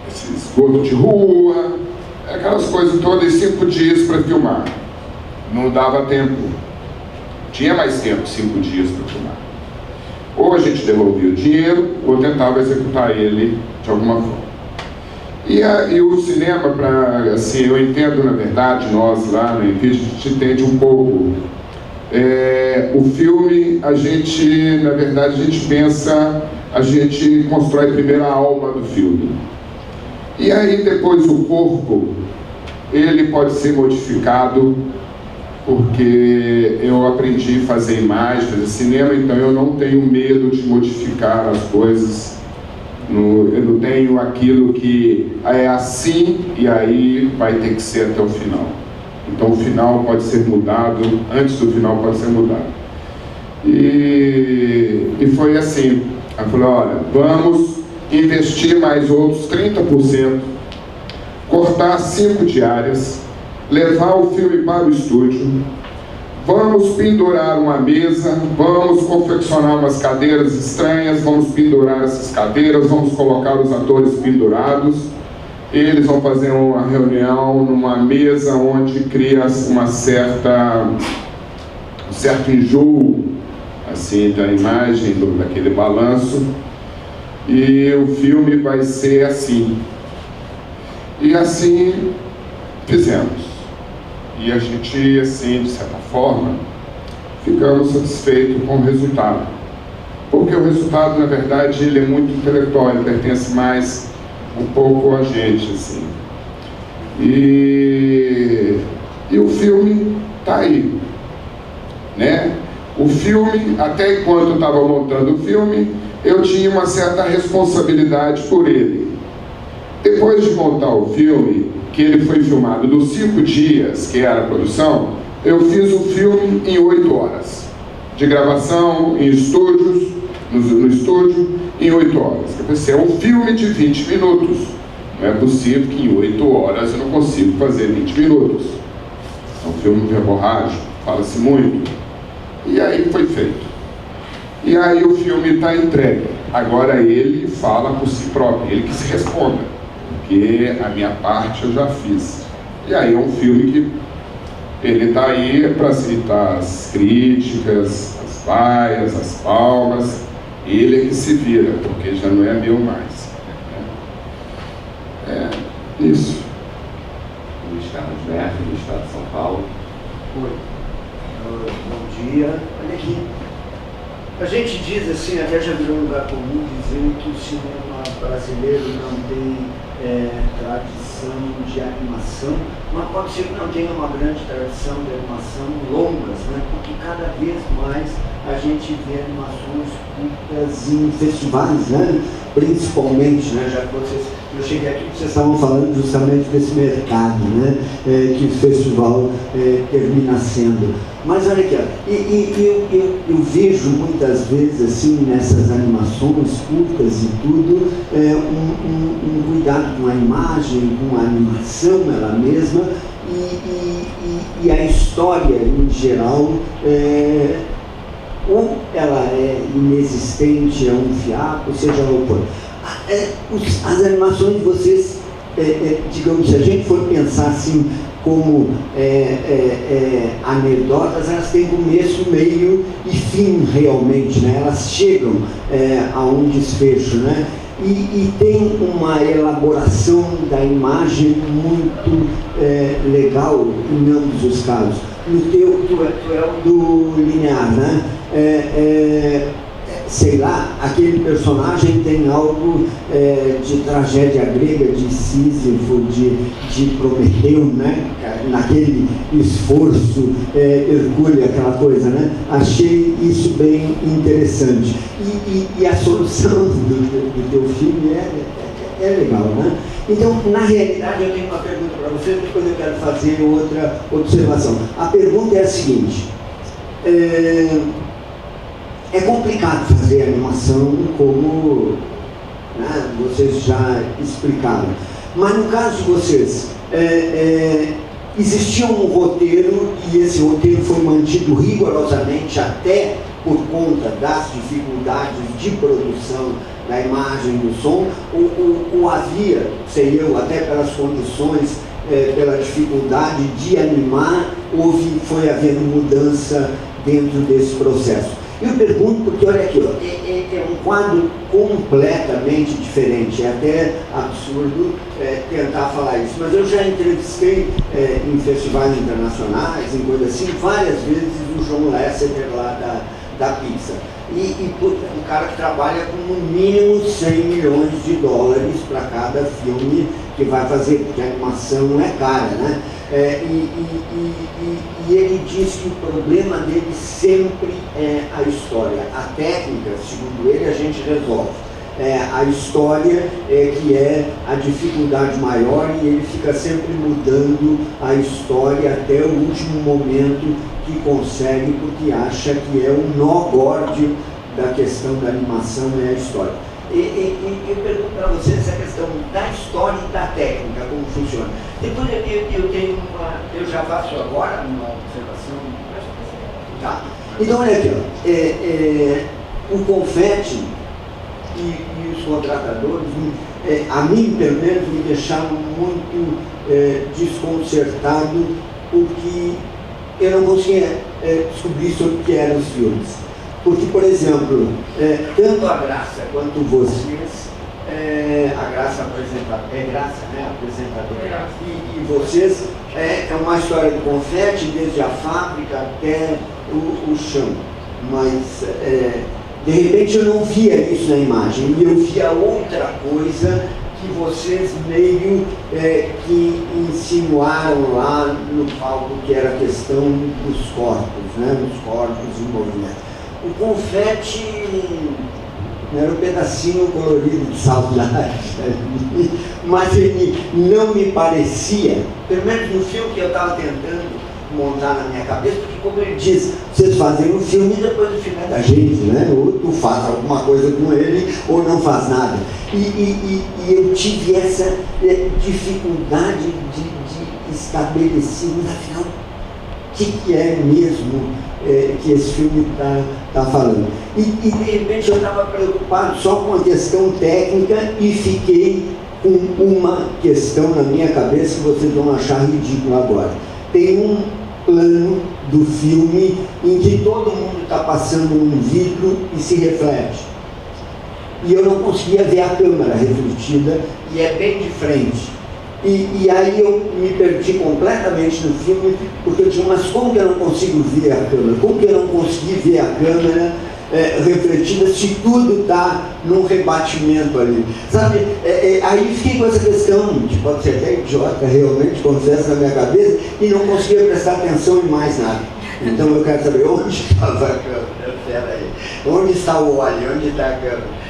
esse esgoto de rua, aquelas coisas todas, 5 dias para filmar. Não dava tempo, tinha mais tempo, 5 dias para filmar. Ou a gente devolvia o dinheiro, ou tentava executar ele de alguma forma. E o cinema, assim, eu entendo, na verdade, nós lá na Envide, a gente entende um pouco. O filme, a gente, na verdade, a gente pensa, a gente constrói primeiro a alma do filme. E aí depois o corpo, ele pode ser modificado, porque eu aprendi a fazer imagem, fazer cinema, então eu não tenho medo de modificar as coisas. Eu não tenho aquilo que é assim e aí vai ter que ser até o final. Então o final pode ser mudado, antes do final pode ser mudado. E foi assim, ela falou, olha, vamos investir mais outros 30%, cortar 5 diárias, levar o filme para o estúdio, vamos pendurar uma mesa, vamos confeccionar umas cadeiras estranhas, vamos pendurar essas cadeiras, vamos colocar os atores pendurados, eles vão fazer uma reunião numa mesa onde cria um certo enjoo assim, da imagem, daquele balanço, e o filme vai ser assim. E assim fizemos. E a gente, assim, de certa forma, ficamos satisfeitos com o resultado. Porque o resultado, na verdade, ele é muito intelectual, ele pertence mais um pouco a gente, assim. E o filme está aí, né? O filme, até enquanto eu estava montando o filme, eu tinha uma certa responsabilidade por ele. Depois de montar o filme, que ele foi filmado nos 5 dias, que era a produção, eu fiz o filme em 8 horas. De gravação, em estúdios, no estúdio, em 8 horas. Eu pensei, é um filme de 20 minutos. Não é possível que em 8 horas eu não consiga fazer 20 minutos. É um filme de verborrágico, fala-se muito. E aí foi feito. E aí o filme está entregue. Agora ele fala por si próprio, ele que se responda. Porque a minha parte eu já fiz. E aí é um filme que ele está aí para aceitar as críticas, as vaias, as palmas. Ele é que se vira, porque já não é meu mais. É isso. Luiz Carlos Neto, do Estado de São Paulo. Oi. Bom dia. Olha aqui. A gente diz assim, até já virou um lugar comum dizer que o cinema brasileiro não tem tradição de animação, mas pode ser que não tenha uma grande tradição de animação longas, né? Porque cada vez mais a gente vê animações curtas em festivais, né? Principalmente, né? Já que eu cheguei aqui, vocês estavam falando justamente desse mercado, né? Que o festival termina sendo. Mas olha aqui, ó, eu vejo muitas vezes assim nessas animações curtas e tudo um cuidado com a imagem, com a animação ela mesma e a história em geral ou ela é inexistente, é um fiapo, seja lá o que for. As animações de vocês, digamos, se a gente for pensar assim como anedotas, elas têm começo, meio e fim realmente, né? Elas chegam a um desfecho, né? e tem uma elaboração da imagem muito legal em ambos os casos. No teu, tu é o do linear, né? Sei lá, aquele personagem tem algo de tragédia grega, de Sísifo, de Prometeu, né? Naquele esforço hercúleo, aquela coisa, né? Achei isso bem interessante. E a solução do teu filme é legal, né? Então, na realidade, eu tenho uma pergunta para você, depois eu quero fazer outra observação. A pergunta é a seguinte: é complicado fazer animação, como, né, vocês já explicaram. Mas no caso de vocês, existia um roteiro e esse roteiro foi mantido rigorosamente até por conta das dificuldades de produção da imagem e do som, ou havia, sei eu, até pelas condições, pela dificuldade de animar, foi havendo mudança dentro desse processo? Eu pergunto porque, olha aqui, ó, é um quadro completamente diferente, é até absurdo tentar falar isso, mas eu já entrevistei em festivais internacionais, em coisas assim, várias vezes o John Lasseter lá da Pixar. Um cara que trabalha com no mínimo 100 milhões de dólares para cada filme que vai fazer, porque a animação é cara, né? E ele diz que o problema dele sempre é a história. A técnica, segundo ele, a gente resolve. A história que é a dificuldade maior, e ele fica sempre mudando a história até o último momento que consegue, porque acha que é o nó górdio da questão da animação, é a história. Eu pergunto para vocês essa questão da história e da técnica, como funciona. Depois eu já faço agora uma observação. Tá. Então, olha aqui, ó, o confete e os contratadores, a mim, pelo menos, me deixaram muito desconcertado, porque eu não conseguia descobrir sobre o que eram os filmes. Porque, por exemplo, tanto a Graça quanto vocês, a Graça apresentadora, e vocês, é uma história do confete, desde a fábrica até o chão. Mas, de repente, eu não via isso na imagem, e eu via outra coisa que vocês meio que insinuaram lá no palco, que era a questão dos corpos, né? Dos corpos em movimento. O confete era um pedacinho colorido de saudade, mas ele não me parecia, pelo menos no filme que eu estava tentando montar na minha cabeça, porque, como ele diz, vocês fazem um filme e depois o filme é da gente, né? Ou tu faz alguma coisa com ele ou não faz nada. E eu tive essa dificuldade de estabelecer, mas afinal, o que é mesmo que esse filme está falando? E de repente eu estava preocupado só com a questão técnica e fiquei com uma questão na minha cabeça que vocês vão achar ridículo agora. Tem um plano do filme em que todo mundo está passando um vidro e se reflete. E eu não conseguia ver a câmera refletida, e é bem de frente. E aí eu me perdi completamente no filme, porque eu disse, mas como que eu não consigo ver a câmera? Como que eu não consegui ver a câmera refletida se tudo está num rebatimento ali? Sabe, aí fiquei com essa questão, pode ser até idiota, realmente, confesso, na minha cabeça, e não conseguia prestar atenção em mais nada. Então eu quero saber onde estava a câmera, peraí, onde está o óleo, onde está a câmera?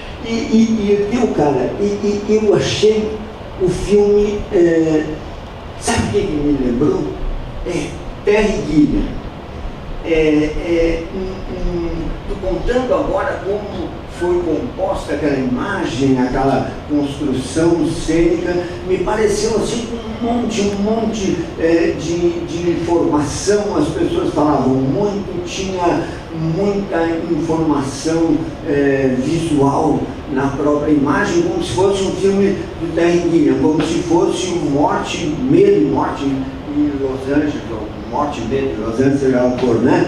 Eu achei o filme, sabe o que me lembrou? Terry Gilliam. Contando agora como foi composta aquela imagem, aquela construção cênica, me pareceu assim um monte de informação, as pessoas falavam muito, tinha muita informação visual na própria imagem, como se fosse um filme do Terry Gilliam, como se fosse um Morte, Medo e Morte em Los Angeles, ou Morte e Medo em Los Angeles, seja o que for, né?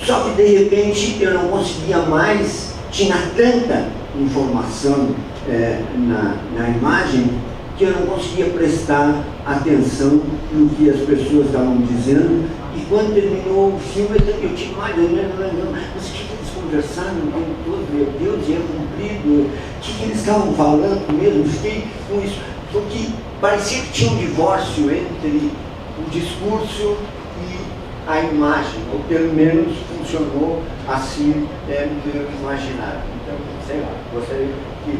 Só que de repente eu não conseguia mais, tinha tanta informação na imagem que eu não conseguia prestar atenção no que as pessoas estavam dizendo, e quando terminou o filme eu tive mais ou menos, mas o que eles conversaram o tempo todo, meu Deus, e é comprido, o que eles estavam falando mesmo, fiquei com isso, porque parecia que tinha um divórcio entre o discurso e a imagem, ou pelo menos funcionou assim no meu imaginário. Então, sei lá, gostaria que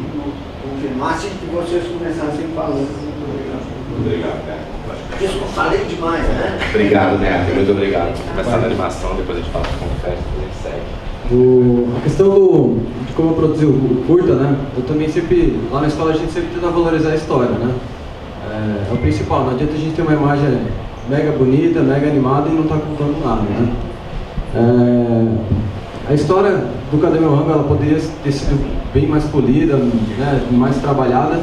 confirmassem que vocês começassem falando. Muito obrigado, cara. Eu falei demais, né? Obrigado, Neto. Muito obrigado. Começar na animação, depois a gente fala com o confete, depois a gente segue. A questão de como eu produzi o curta, né? Eu também sempre, lá na escola a gente sempre tenta valorizar a história, né? É o principal, não adianta a gente ter uma imagem mega bonita, mega animada e não tá contando nada, né? A história do Cadê Meu Rango, ela poderia ter sido bem mais polida, né? Mais trabalhada,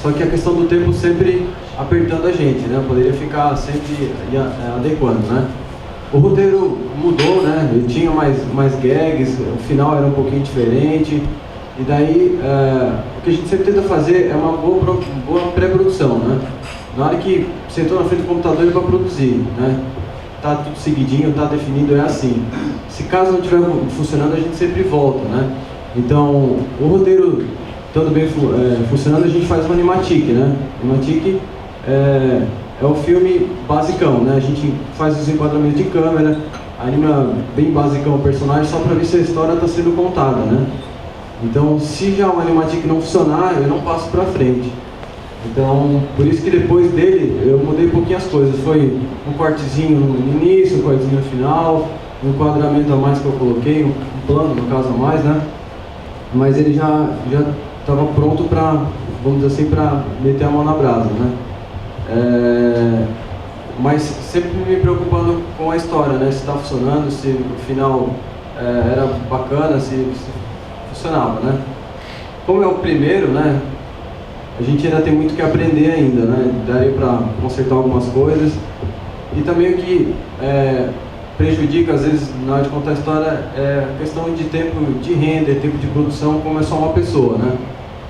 só que a questão do tempo sempre apertando a gente, né? Poderia ficar sempre adequando, né? O roteiro mudou, né? Ele tinha mais gags, o final era um pouquinho diferente. E daí, o que a gente sempre tenta fazer é uma boa pré-produção, né? Na hora que sentou na frente do computador, é para produzir, né? Tá tudo seguidinho, tá definido, é assim. Se caso não estiver funcionando, a gente sempre volta, né? Então, o roteiro estando bem funcionando, a gente faz uma animatic, né? Animatic é o filme basicão, né? A gente faz os enquadramentos de câmera, anima bem basicão o personagem, só para ver se a história está sendo contada, né? Então, se já o animatic não funcionar, eu não passo para frente. Então, por isso que depois dele, eu mudei um pouquinho as coisas. Foi um cortezinho no início, um cortezinho no final, um enquadramento a mais que eu coloquei, um plano, no caso, a mais, né? Mas ele já estava pronto para, vamos dizer assim, para meter a mão na brasa, né? Mas sempre me preocupando com a história, né? Se está funcionando, se o final era bacana, se funcionava, né? Como é o primeiro, né? A gente ainda tem muito que aprender ainda, né? Daria para consertar algumas coisas. E também o que prejudica, às vezes, na hora de contar a história, é a questão de tempo de render, tempo de produção, como é só uma pessoa, né?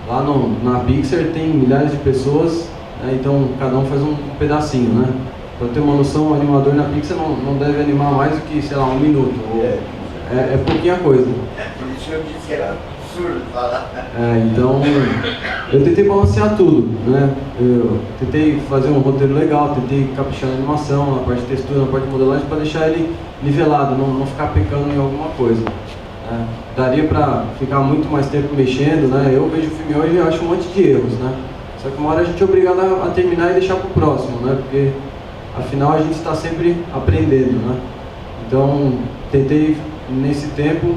Lá na Pixar tem milhares de pessoas, né? Então cada um faz um pedacinho, né? Para ter uma noção, um animador na Pixar não deve animar mais do que, sei lá, 1 minuto. É pouquinha coisa. Por isso eu disse que era absurdo falar. Então, eu tentei balancear tudo, né? Eu tentei fazer um roteiro legal, tentei caprichar na animação, na parte de textura, na parte de modelagem, para deixar ele nivelado, não ficar pecando em alguma coisa. Né? Daria para ficar muito mais tempo mexendo, né? Eu vejo o filme hoje e acho um monte de erros, né? Só que uma hora a gente é obrigado a terminar e deixar para o próximo, né? Porque afinal a gente está sempre aprendendo, né? Então, tentei nesse tempo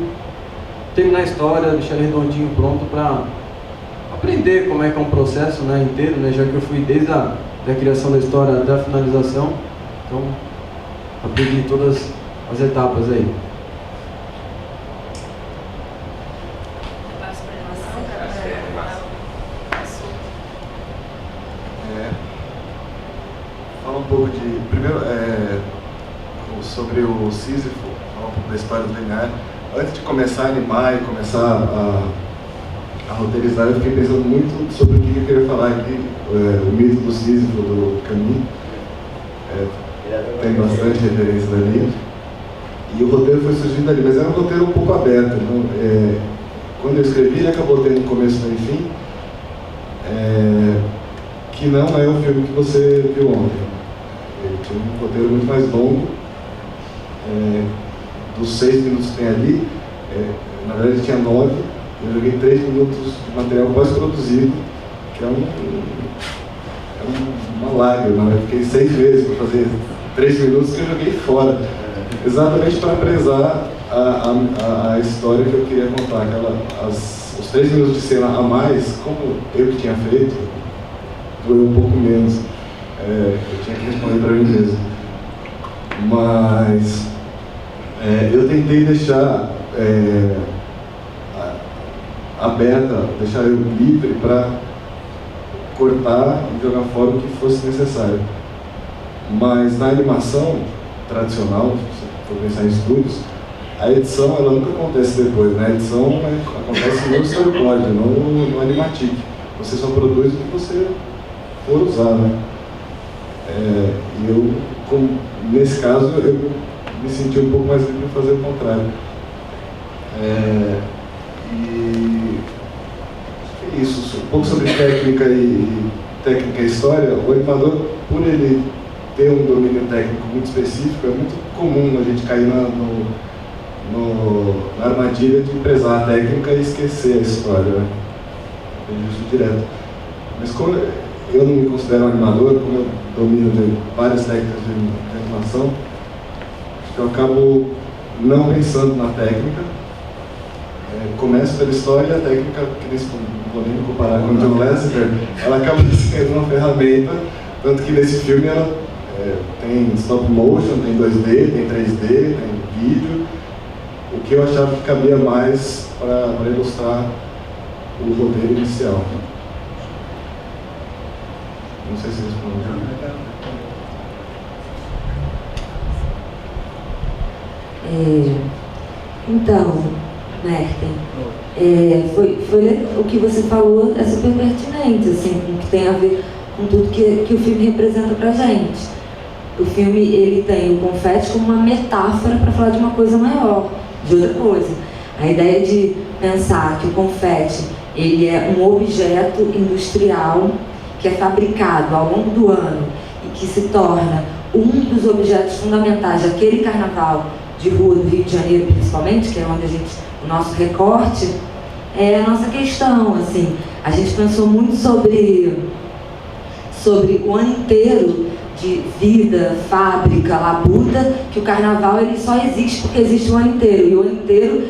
terminar a história, deixar ele redondinho, pronto para aprender como é que é um processo, né, inteiro, né, já que eu fui desde a criação da história até a finalização, então aprendi todas as etapas aí. Fala um pouco de, primeiro, sobre o Sísifo, falar um pouco da história do linear. Antes de começar a animar e começar a roteirizar, eu fiquei pensando muito sobre o que eu queria falar aqui, o mito do Sísifo, do Camus. Tem bastante referência dali. E o roteiro foi surgindo dali, mas era um roteiro um pouco aberto. Não? Quando eu escrevi, ele acabou tendo começo, meio e fim, que não é o filme que você viu ontem. Ele tinha um roteiro muito mais longo. Dos 6 minutos que tem ali, na verdade tinha 9, eu joguei 3 minutos de material quase produzido, que é uma lágrima, né? Eu fiquei 6 vezes para fazer 3 minutos que eu joguei fora, exatamente para prezar a história que eu queria contar. Os 3 minutos de cena a mais, como eu que tinha feito, doeu um pouco menos, eu tinha que responder para mim mesmo. Mas eu tentei deixar aberta, deixar eu livre para cortar e jogar fora o que fosse necessário. Mas na animação tradicional, se for pensar em estúdios, a edição ela nunca acontece depois, né? A edição acontece no storyboard, no animatic. você só produz o que você for usar, né? E eu, nesse caso, eu me senti um pouco mais livre de fazer o contrário. E é isso, um pouco sobre técnica e história. O animador, por ele ter um domínio técnico muito específico, é muito comum a gente cair na armadilha de prezar a técnica e esquecer a história, né? Isso direto. Mas como eu não me considero um animador, como eu domino de várias técnicas de animação, acho que eu acabo não pensando na técnica. Começo pela história e a técnica, que não vou nem me comparar com o John Lasseter, ela acaba sendo uma ferramenta, tanto que nesse filme ela tem stop motion, tem 2D, tem 3D, tem vídeo, o que eu achava que cabia mais para ilustrar o roteiro inicial. Não sei se respondeu. Então, Merten, foi o que você falou é super pertinente, assim, que tem a ver com tudo que o filme representa pra gente. O filme, ele tem o confete como uma metáfora para falar de uma coisa maior, de outra coisa. A ideia de pensar que o confete, ele é um objeto industrial que é fabricado ao longo do ano e que se torna um dos objetos fundamentais daquele carnaval de rua do Rio de Janeiro, principalmente, que é onde o nosso recorte, é a nossa questão, assim. A gente pensou muito sobre o ano inteiro de vida, fábrica, labuta, que o carnaval ele só existe porque existe o ano inteiro, e o ano inteiro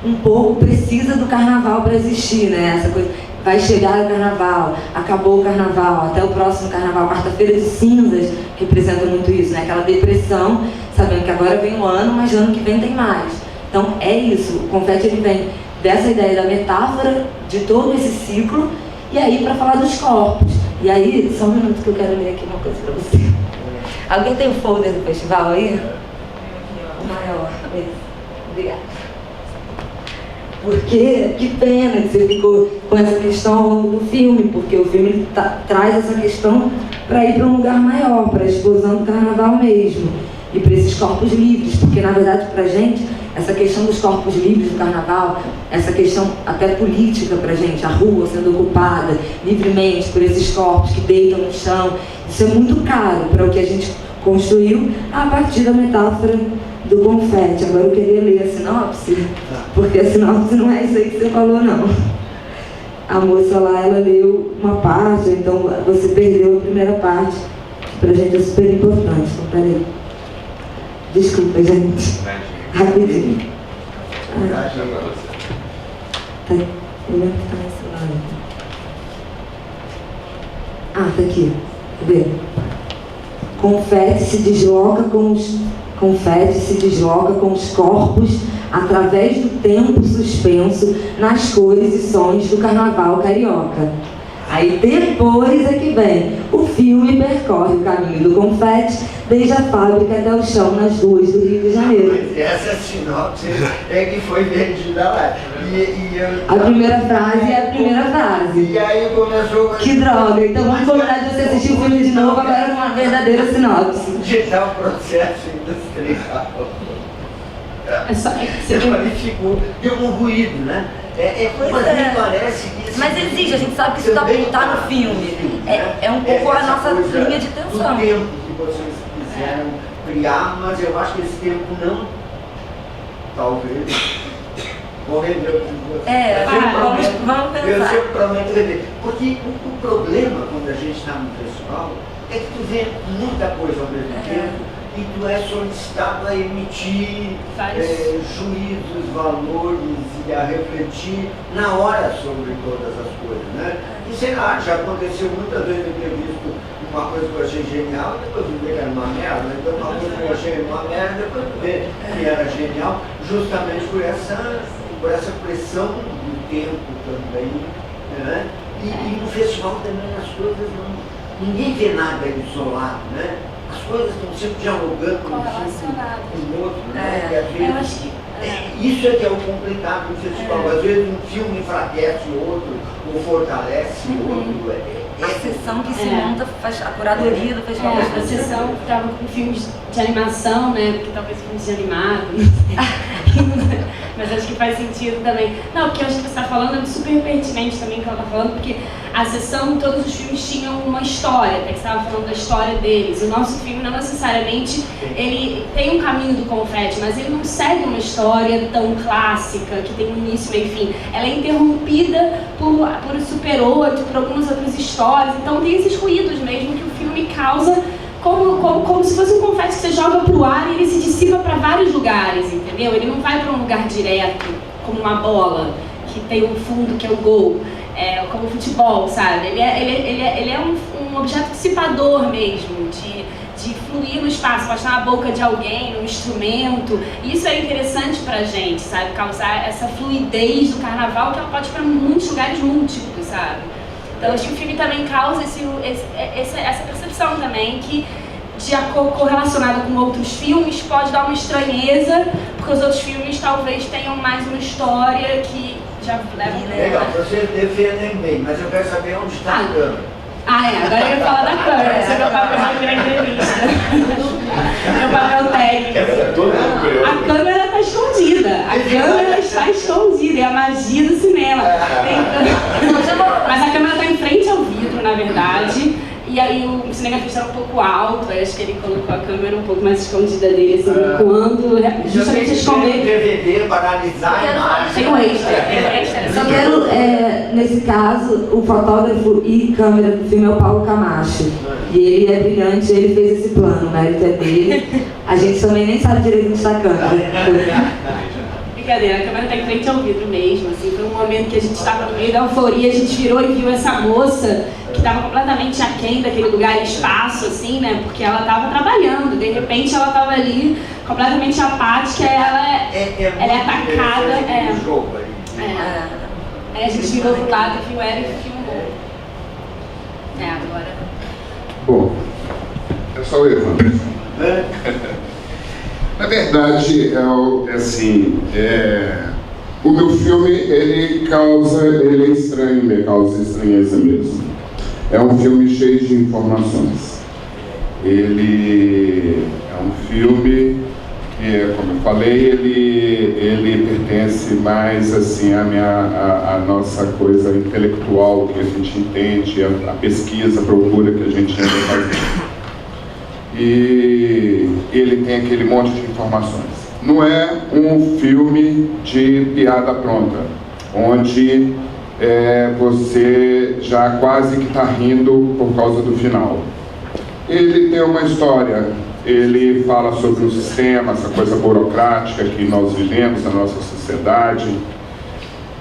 um pouco precisa do carnaval para existir, né? Essa coisa, vai chegar o carnaval, acabou o carnaval, até o próximo carnaval, quarta-feira de cinzas, representa muito isso, né? Aquela depressão, sabendo que agora vem um ano, mas ano que vem tem mais. Então é isso, o confete ele vem dessa ideia da metáfora de todo esse ciclo, e aí para falar dos corpos. E aí, só um minuto que eu quero ler aqui uma coisa para você. Alguém tem o folder do festival aí? O maior. Obrigada. Porque, que pena que você ficou com essa questão ao longo do filme, porque o filme traz essa questão para ir para um lugar maior, para a explosão do carnaval mesmo, e para esses corpos livres, porque na verdade para a gente, essa questão dos corpos livres do carnaval, essa questão até política para a gente, a rua sendo ocupada livremente por esses corpos que deitam no chão, isso é muito caro para o que a gente construiu a partir da metáfora do confete. Agora eu queria ler a sinopse, porque a sinopse não é isso aí que você falou, não. A moça lá, ela leu uma parte, então você perdeu a primeira parte, que pra gente é super importante. Então, peraí. Desculpa, gente. Rapidinho. Tá, eu lembro que tá nesse lado. Tá aqui. Quer ver? Confete se desloca com os corpos através do tempo suspenso nas cores e sons do carnaval carioca. Aí depois é que vem, o filme percorre o caminho do confete desde a fábrica até o chão nas ruas do Rio de Janeiro. Mas essa sinopse é que foi vendida lá. A primeira frase é a primeira frase. E aí começou... Que droga, então vamos combinar de você assistir o filme de novo agora com uma verdadeira sinopse. De tal processo industrial. Ficou, deu um ruído, né? Mas parece que... Mas existe, a gente sabe que isso tá no filme. É um pouco a nossa linha de tensão. O tempo que vocês quiseram criar, mas eu acho que esse tempo não... Talvez... Vou render com vocês. Vamos pensar. Eu sempre prometo render. Porque o problema quando a gente está no festival é que tu vê muita coisa ao mesmo tempo. E tu é solicitado a emitir juízos, valores e a refletir na hora sobre todas as coisas, né? E sei lá, já aconteceu muitas vezes eu ter visto uma coisa que eu achei genial e depois eu vi que era uma merda, então uma coisa que eu achei uma merda, depois eu vi que era genial, justamente por essa pressão do tempo também, né? E no festival também as coisas ninguém vê nada isolado, né? As coisas estão sempre dialogando com o outro, né? Eu acho que Isso é que é o complicado do festival. Às vezes um filme enfraquece o outro, ou fortalece o outro. A sessão que se monta, faz a curadoria do festival. A sessão estava com filmes de animação, né? Porque talvez filmes de animado, mas acho que faz sentido também. Não, porque eu acho que você está falando é super pertinente também que ela está falando, porque a sessão, todos os filmes tinham uma história, até que você estava falando da história deles. O nosso filme não necessariamente, ele tem um caminho do confete, mas ele não segue uma história tão clássica, que tem um início, meio e fim. Ela é interrompida por Super 8, por algumas outras histórias, então tem esses ruídos mesmo que o filme causa, como se fosse um confete que você joga para o ar e ele se dissipa para vários lugares, entendeu? Ele não vai para um lugar direto, como uma bola, que tem um fundo que é o gol, como o futebol, sabe? Ele é um objeto dissipador mesmo, de fluir no espaço, pode estar na boca de alguém, num instrumento. Isso é interessante pra gente, sabe? Causar essa fluidez do carnaval que ela pode ir para muitos lugares múltiplos, sabe? Então acho que o filme também causa essa percepção também que, correlacionado com outros filmes, pode dar uma estranheza, porque os outros filmes talvez tenham mais uma história que já leva... Legal, vocês defendem bem, mas eu quero saber onde está a câmera. Agora eu ia falar da câmera, esse é meu papel aqui na entrevista. Meu papel técnico. A câmera está escondida, a câmera está escondida, é a magia do cinema. Mas a câmera está em frente ao vidro, na verdade, e aí o cinegrafista era um pouco alto, aí acho que ele colocou a câmera um pouco mais escondida dele, assim, quando justamente esconder... DVD para analisar a imagem. Tem um extra. Só quero, nesse caso, o fotógrafo e câmera do filme é o Paulo Camacho. E ele é brilhante, ele fez esse plano, o mérito é dele. A gente também nem sabe direito onde está a câmera. Brincadeira, a câmera está em frente ao vidro mesmo, assim, foi um momento que a gente estava no meio da euforia, a gente virou e viu essa moça que estava completamente aquém daquele lugar e espaço, assim, né, porque ela estava trabalhando, de repente ela estava ali completamente apática, ela é atacada, aí a gente virou pro lado e viu ela e filmou. Agora... Bom, é só eu, Evandro. Na verdade, o meu filme, ele é estranho, me causa estranheza mesmo. É um filme cheio de informações. Ele é um filme que, como eu falei, ele pertence mais assim à nossa coisa intelectual que a gente entende, a pesquisa, a procura que a gente anda fazendo. E ele tem aquele monte de informações. Não é um filme de piada pronta, onde você já quase que está rindo por causa do final. Ele tem uma história, ele fala sobre o sistema, essa coisa burocrática que nós vivemos na nossa sociedade.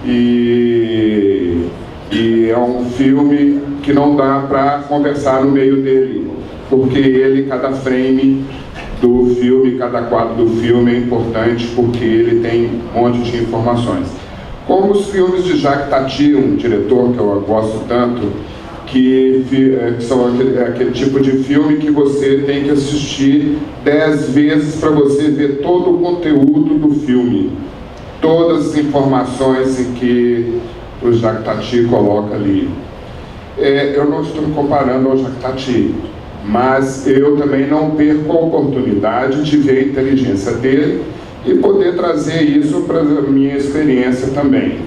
E é um filme que não dá para conversar no meio dele, porque cada frame do filme, cada quadro do filme é importante, porque ele tem um monte de informações. Como os filmes de Jacques Tati, um diretor que eu gosto tanto, que são aquele tipo de filme que você tem que assistir 10 vezes para você ver todo o conteúdo do filme, todas as informações em que o Jacques Tati coloca ali. Eu não estou me comparando ao Jacques Tati, mas eu também não perco a oportunidade de ver a inteligência dele e poder trazer isso para a minha experiência também.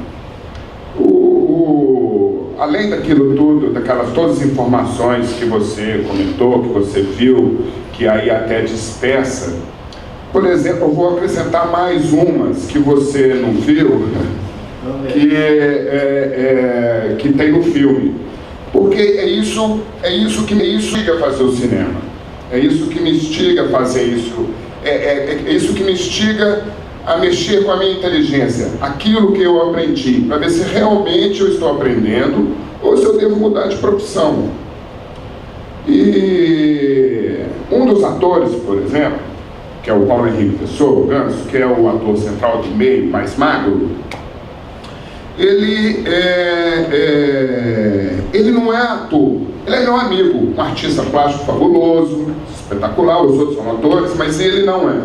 Além daquilo tudo, todas as informações que você comentou, que você viu, que aí até dispersa, por exemplo, eu vou acrescentar mais umas que você não viu, que tem no filme. Porque é isso que me instiga a fazer o cinema. É isso que me instiga a fazer isso. É isso que me instiga a mexer com a minha inteligência. Aquilo que eu aprendi, para ver se realmente eu estou aprendendo ou se eu devo mudar de profissão. E um dos atores, por exemplo, que é o Paulo Henrique Pessoa, o Ganso, que é o ator central do meio, mais magro, ele não é ator, ele é meu amigo, um artista plástico fabuloso, espetacular, os outros são atores, mas ele não é.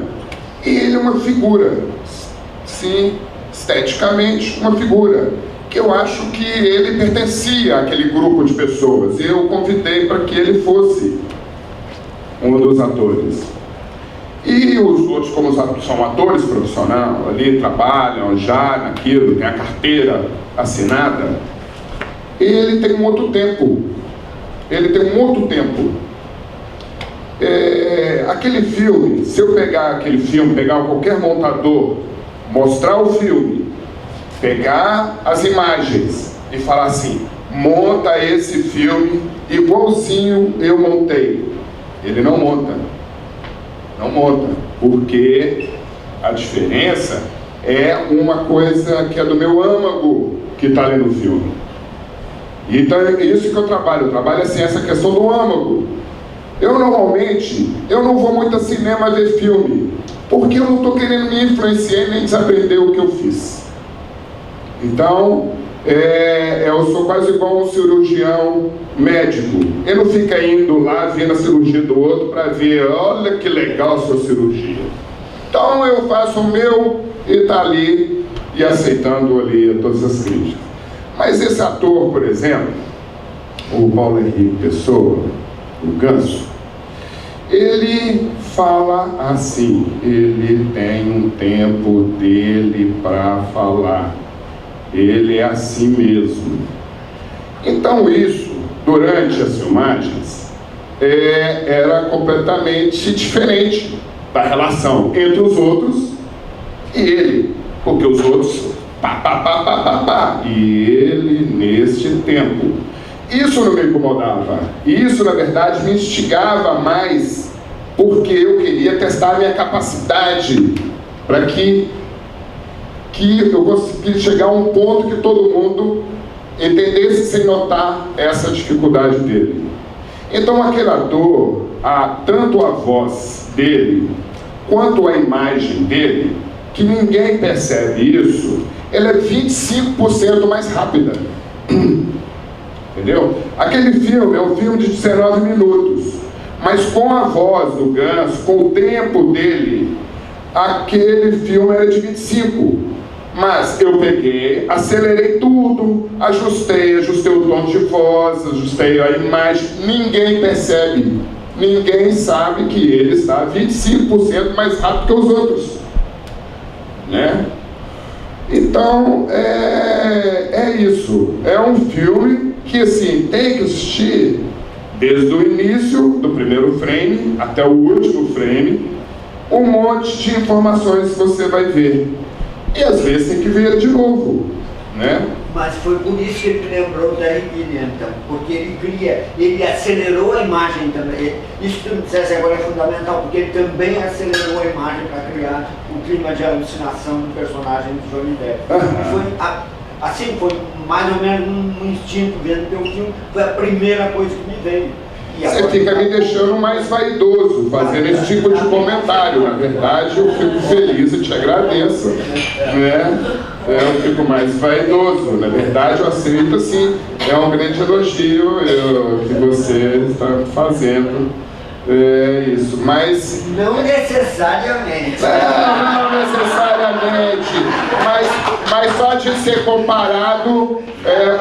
E ele é uma figura sim, esteticamente, uma figura que eu acho que ele pertencia àquele grupo de pessoas. E eu convidei para que ele fosse um dos atores. E os outros, como são atores profissionais, ali trabalham já naquilo, tem a carteira assinada, ele tem um outro tempo. Ele tem um outro tempo. Aquele filme, se eu pegar aquele filme, pegar qualquer montador, mostrar o filme, pegar as imagens e falar assim, monta esse filme igualzinho eu montei. Ele não monta. Não monta. Porque a diferença é uma coisa que é do meu âmago que está ali no filme. Então é isso que eu trabalho assim, essa questão do âmago. Eu normalmente, eu não vou muito a cinema ver filme, porque eu não estou querendo me influenciar nem desaprender o que eu fiz. Então, eu sou quase igual um cirurgião médico. Ele não fica indo lá vendo a cirurgia do outro para ver, olha que legal a sua cirurgia. Então eu faço o meu e está ali e aceitando ali todas as críticas. Mas esse ator, por exemplo, o Paulo Henrique Pessoa, o Ganso, ele fala assim, ele tem um tempo dele para falar. Ele é assim mesmo. Então isso, durante as filmagens, era completamente diferente da relação entre os outros e ele. Porque os outros, e ele neste tempo. Isso não me incomodava. Isso, na verdade, me instigava mais, porque eu queria testar a minha capacidade para que eu conseguisse chegar a um ponto que todo mundo entendesse sem notar essa dificuldade dele. Então aquele ator, tanto a voz dele, quanto a imagem dele, que ninguém percebe isso, ela é 25% mais rápida. Entendeu? Aquele filme é um filme de 19 minutos, mas com a voz do Ganso, com o tempo dele, aquele filme era de 25. Mas eu peguei, acelerei tudo, ajustei o tom de voz, ajustei a imagem, ninguém percebe, ninguém sabe que ele está 25% mais rápido que os outros, né? Então, é isso, é um filme que assim, tem que assistir desde o início, do primeiro frame até o último frame, um monte de informações que você vai ver. E às vezes tem que ver ele de novo, né? Mas foi por isso que ele lembrou da Emília, então, porque ele acelerou a imagem também. Isso que tu me dissesse agora é fundamental, porque ele também acelerou a imagem para criar o clima de alucinação do personagem do Johnny Depp. Foi mais ou menos um instinto vendo teu filme, foi a primeira coisa que me veio. Você fica me deixando mais vaidoso fazendo esse tipo de comentário. Na verdade, eu fico feliz e te agradeço, né? Eu fico mais vaidoso. Na verdade, eu aceito assim, é um grande elogio que você está fazendo. Isso, mas... Não necessariamente. Não necessariamente, mas só de ser comparado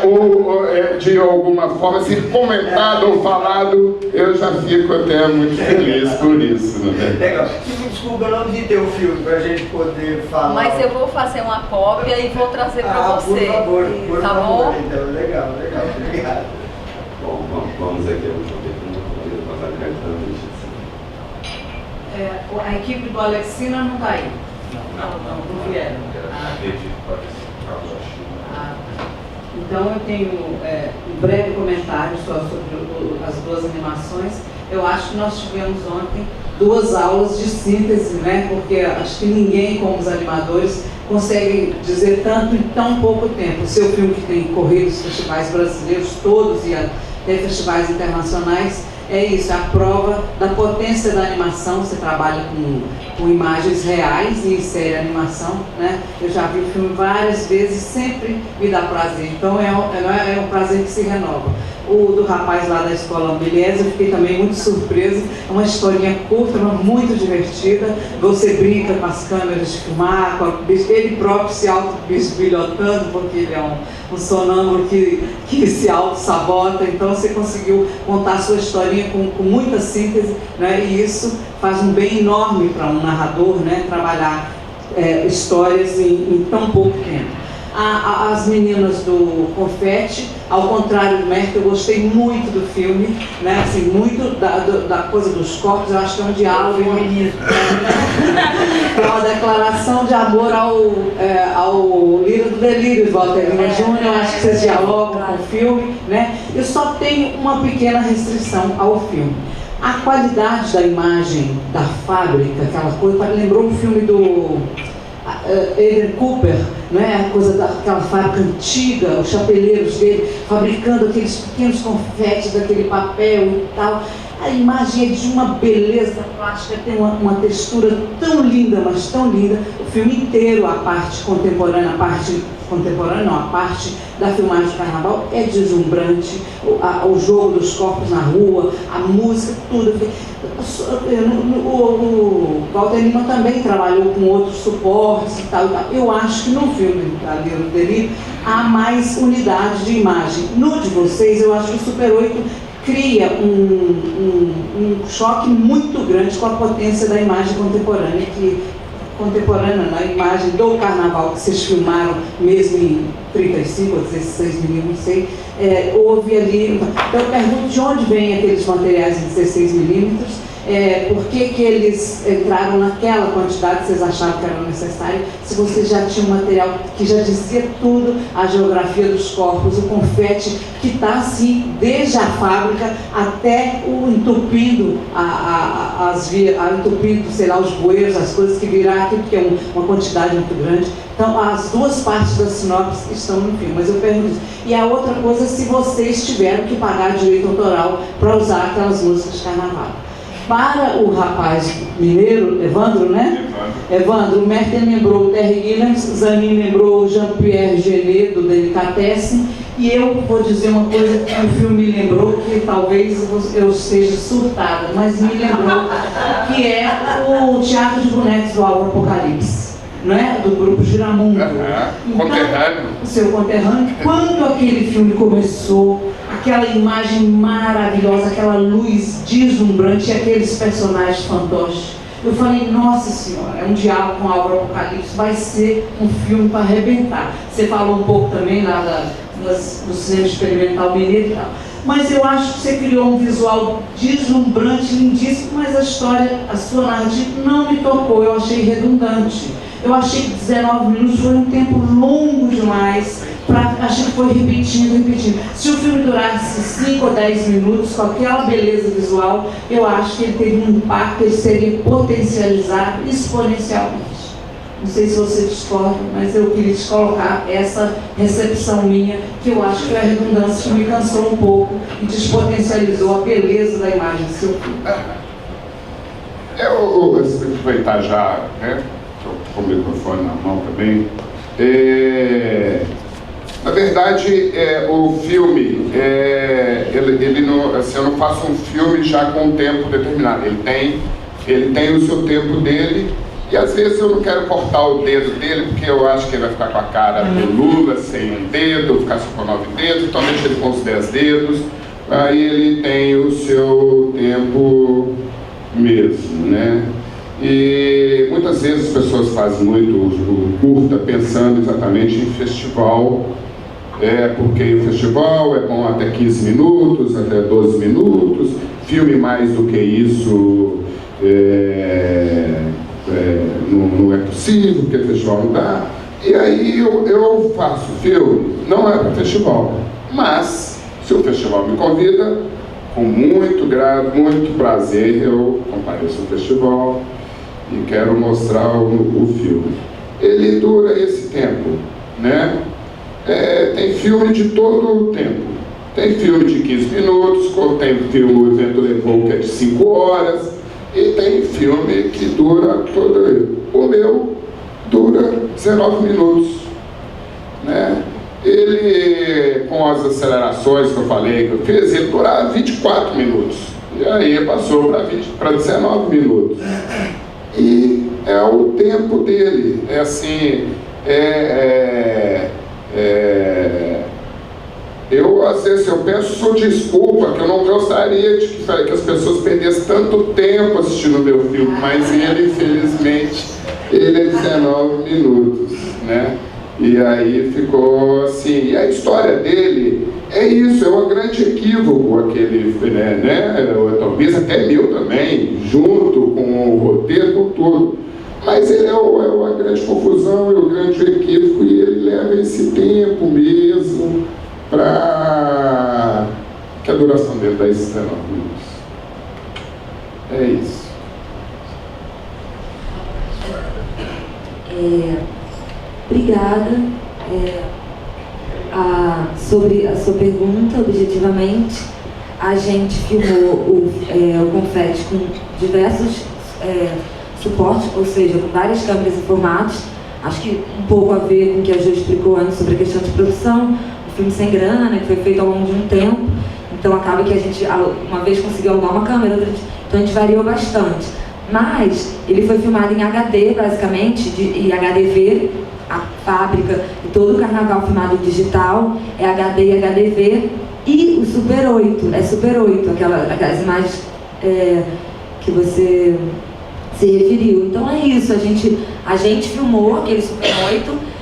ou de alguma forma ser comentado ou falado, eu já fico até muito feliz por isso, né? Legal. Desculpa, eu não vi teu filme pra gente poder falar. Mas eu vou fazer uma cópia e vou trazer pra você. Por favor, tá favor, bom? Então, legal, obrigado. Bom, vamos aqui a última pergunta. A equipe do Alexina não está aí? Não vieram. Então eu tenho um breve comentário só sobre as duas animações. Eu acho que nós tivemos ontem 2 aulas de síntese, né? Porque acho que ninguém, como os animadores, consegue dizer tanto em tão pouco tempo. O seu filme que tem corrido os festivais brasileiros todos e até festivais internacionais, é isso, é a prova da potência da animação. Você trabalha com imagens reais e série animação, né? Eu já vi o filme várias vezes, sempre me dá prazer. Então é um prazer que se renova. O do rapaz lá da escola Beleza, eu fiquei também muito surpresa. É uma historinha curta, mas muito divertida. Você brinca com as câmeras de filmar, com ele próprio se auto-bisbilhotando, porque ele é um sonâmbulo que se auto-sabota. Então você conseguiu contar a sua historinha com muita síntese, né? E isso faz um bem enorme para um narrador, né? Trabalhar histórias em tão pouco tempo. As meninas do Confete, ao contrário do Merck, eu gostei muito do filme, né? Assim, muito da coisa dos corpos. Eu acho que é um diálogo, é uma declaração de amor ao Lírio do Delírio, Walter Lima Júnior. Eu acho que vocês dialogam com o filme, né? Eu só tenho uma pequena restrição ao filme. A qualidade da imagem da fábrica, aquela coisa, lembrou um filme do Eden Cooper, né? A coisa daquela fábrica antiga, os chapeleiros dele fabricando aqueles pequenos confetes daquele papel e tal. A imagem é de uma beleza plástica, tem uma textura tão linda, mas tão linda. O filme inteiro, a parte contemporânea, a parte da filmagem do carnaval é deslumbrante. O jogo dos corpos na rua, a música, tudo. O Walter Lima também trabalhou com outros suportes e tal. Eu acho que no filme da Lírio do Delírio há mais unidade de imagem. No de vocês, eu acho que o Super 8 cria um choque muito grande com a potência da imagem contemporânea, na imagem do carnaval que vocês filmaram mesmo em 35 ou 16 milímetros, não sei, houve ali. Então eu pergunto de onde vêm aqueles materiais em 16 milímetros, por que eles entraram naquela quantidade que vocês achavam que era necessário, se vocês já tinham um material que já dizia tudo, a geografia dos corpos, o confete que está assim, desde a fábrica até o entupindo, entupindo, sei lá, os bueiros, as coisas que virá aqui, porque é uma quantidade muito grande. Então, as duas partes da sinopse estão no filme, mas eu pergunto isso. E a outra coisa, se vocês tiveram que pagar direito autoral para usar aquelas músicas de carnaval. Para o rapaz mineiro, Evandro, né? Evandro, o Merten lembrou o Terry Gilliam, Zanin lembrou o Jean-Pierre Jeunet, do Delicatessen, e eu vou dizer uma coisa que o filme me lembrou, que talvez eu esteja surtada, mas me lembrou, que é o Teatro de Bonecos do Álvaro Apocalipse, não é? Do grupo Giramundo. Então, conterrâneo. O seu conterrâneo. Quando aquele filme começou, aquela imagem maravilhosa, aquela luz deslumbrante e aqueles personagens fantoches, eu falei, nossa senhora, é um diálogo com Álvaro Apocalipse, vai ser um filme para arrebentar. Você falou um pouco também lá do cinema experimental mineiro e tal. Mas eu acho que você criou um visual deslumbrante, lindíssimo, mas a história, a sua narrativa não me tocou, eu achei redundante. Eu achei que 19 minutos foi um tempo longo demais, achei que foi repetindo. Se o filme durasse 5 ou 10 minutos, com aquela beleza visual, eu acho que ele teve um impacto, ele seria potencializado exponencialmente. Não sei se você discorda, mas eu queria te colocar essa recepção minha, que eu acho que é a redundância que me cansou um pouco e despotencializou a beleza da imagem do seu filme. Eu vou aproveitar já, né? Com o microfone na mão também. Na verdade, o filme, ele não, assim, eu não faço um filme já com um tempo determinado. Ele tem o seu tempo dele, e às vezes eu não quero cortar o dedo dele, porque eu acho que ele vai ficar com a cara do Lula, sem um dedo, ficar só com 9 dedos, então deixa ele com os 10 dedos. Aí ele tem o seu tempo mesmo, né? E muitas vezes as pessoas fazem muito o curta pensando exatamente em festival, porque o festival é bom até 15 minutos, até 12 minutos, filme mais do que isso não é possível, porque festival não dá. E aí eu faço filme, não é para festival, mas se o festival me convida, com muito prazer eu compareço ao festival e quero mostrar o filme. Ele dura esse tempo, né? Tem filme de todo o tempo. Tem filme de 15 minutos, tem filme O Vento Levou, que é de 5 horas, e tem filme que dura todo. O meu dura 19 minutos, né? Ele com as acelerações que eu falei, que eu fiz, ele durava 24 minutos. E aí passou para 19 minutos. E é o tempo dele. É assim, eu às vezes eu peço desculpa, que eu não gostaria de que as pessoas perdessem tanto tempo assistindo o meu filme, mas ele, infelizmente, ele é 19 minutos, né? E aí ficou assim, e a história dele é isso, é um grande equívoco aquele, né? Talvez até meu também, junto com o roteiro, com tudo. Mas ele é uma grande confusão, é um grande equívoco, e ele leva esse tempo mesmo para que a duração dele dá esses 19 minutos. É isso. Obrigada. Sobre a sua pergunta, objetivamente, a gente filmou o confete com diversos suportes, ou seja, com várias câmeras e formatos. Acho que um pouco a ver com o que a Jo explicou antes sobre a questão de produção, o filme sem grana, né, que foi feito ao longo de um tempo. Então acaba que a gente, uma vez conseguiu alugar uma câmera, outra, então a gente variou bastante. Mas ele foi filmado em HD, basicamente, e HDV, a fábrica, e todo o carnaval filmado em digital, é HD e HDV, e o Super 8, é Super 8, aquelas imagens que você se referiu. Então é isso, a gente filmou aquele Super 8,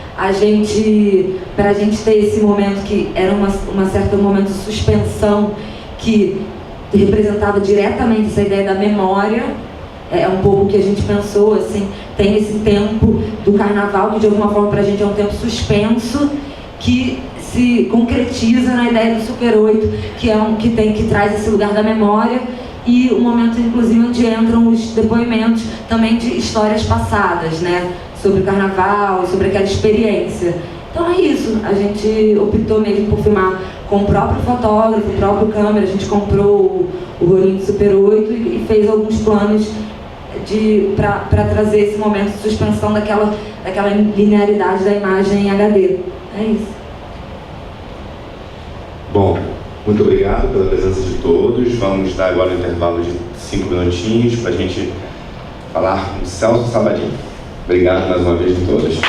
pra gente ter esse momento que era uma certa momento de suspensão, que representava diretamente essa ideia da memória. É um pouco o que a gente pensou, assim, tem esse tempo do carnaval, que de alguma forma pra gente é um tempo suspenso, que se concretiza na ideia do Super 8, que traz esse lugar da memória, e o momento, inclusive, onde entram os depoimentos também de histórias passadas, né, sobre o carnaval, sobre aquela experiência. Então é isso, a gente optou mesmo por filmar com o próprio fotógrafo, o próprio câmera, a gente comprou o rolinho do Super 8 e fez alguns planos para trazer esse momento de suspensão daquela linearidade da imagem em HD. É isso. Bom, muito obrigado pela presença de todos. Vamos dar agora um intervalo de 5 minutinhos para a gente falar com o Celso Sabadin. Obrigado mais uma vez de todos.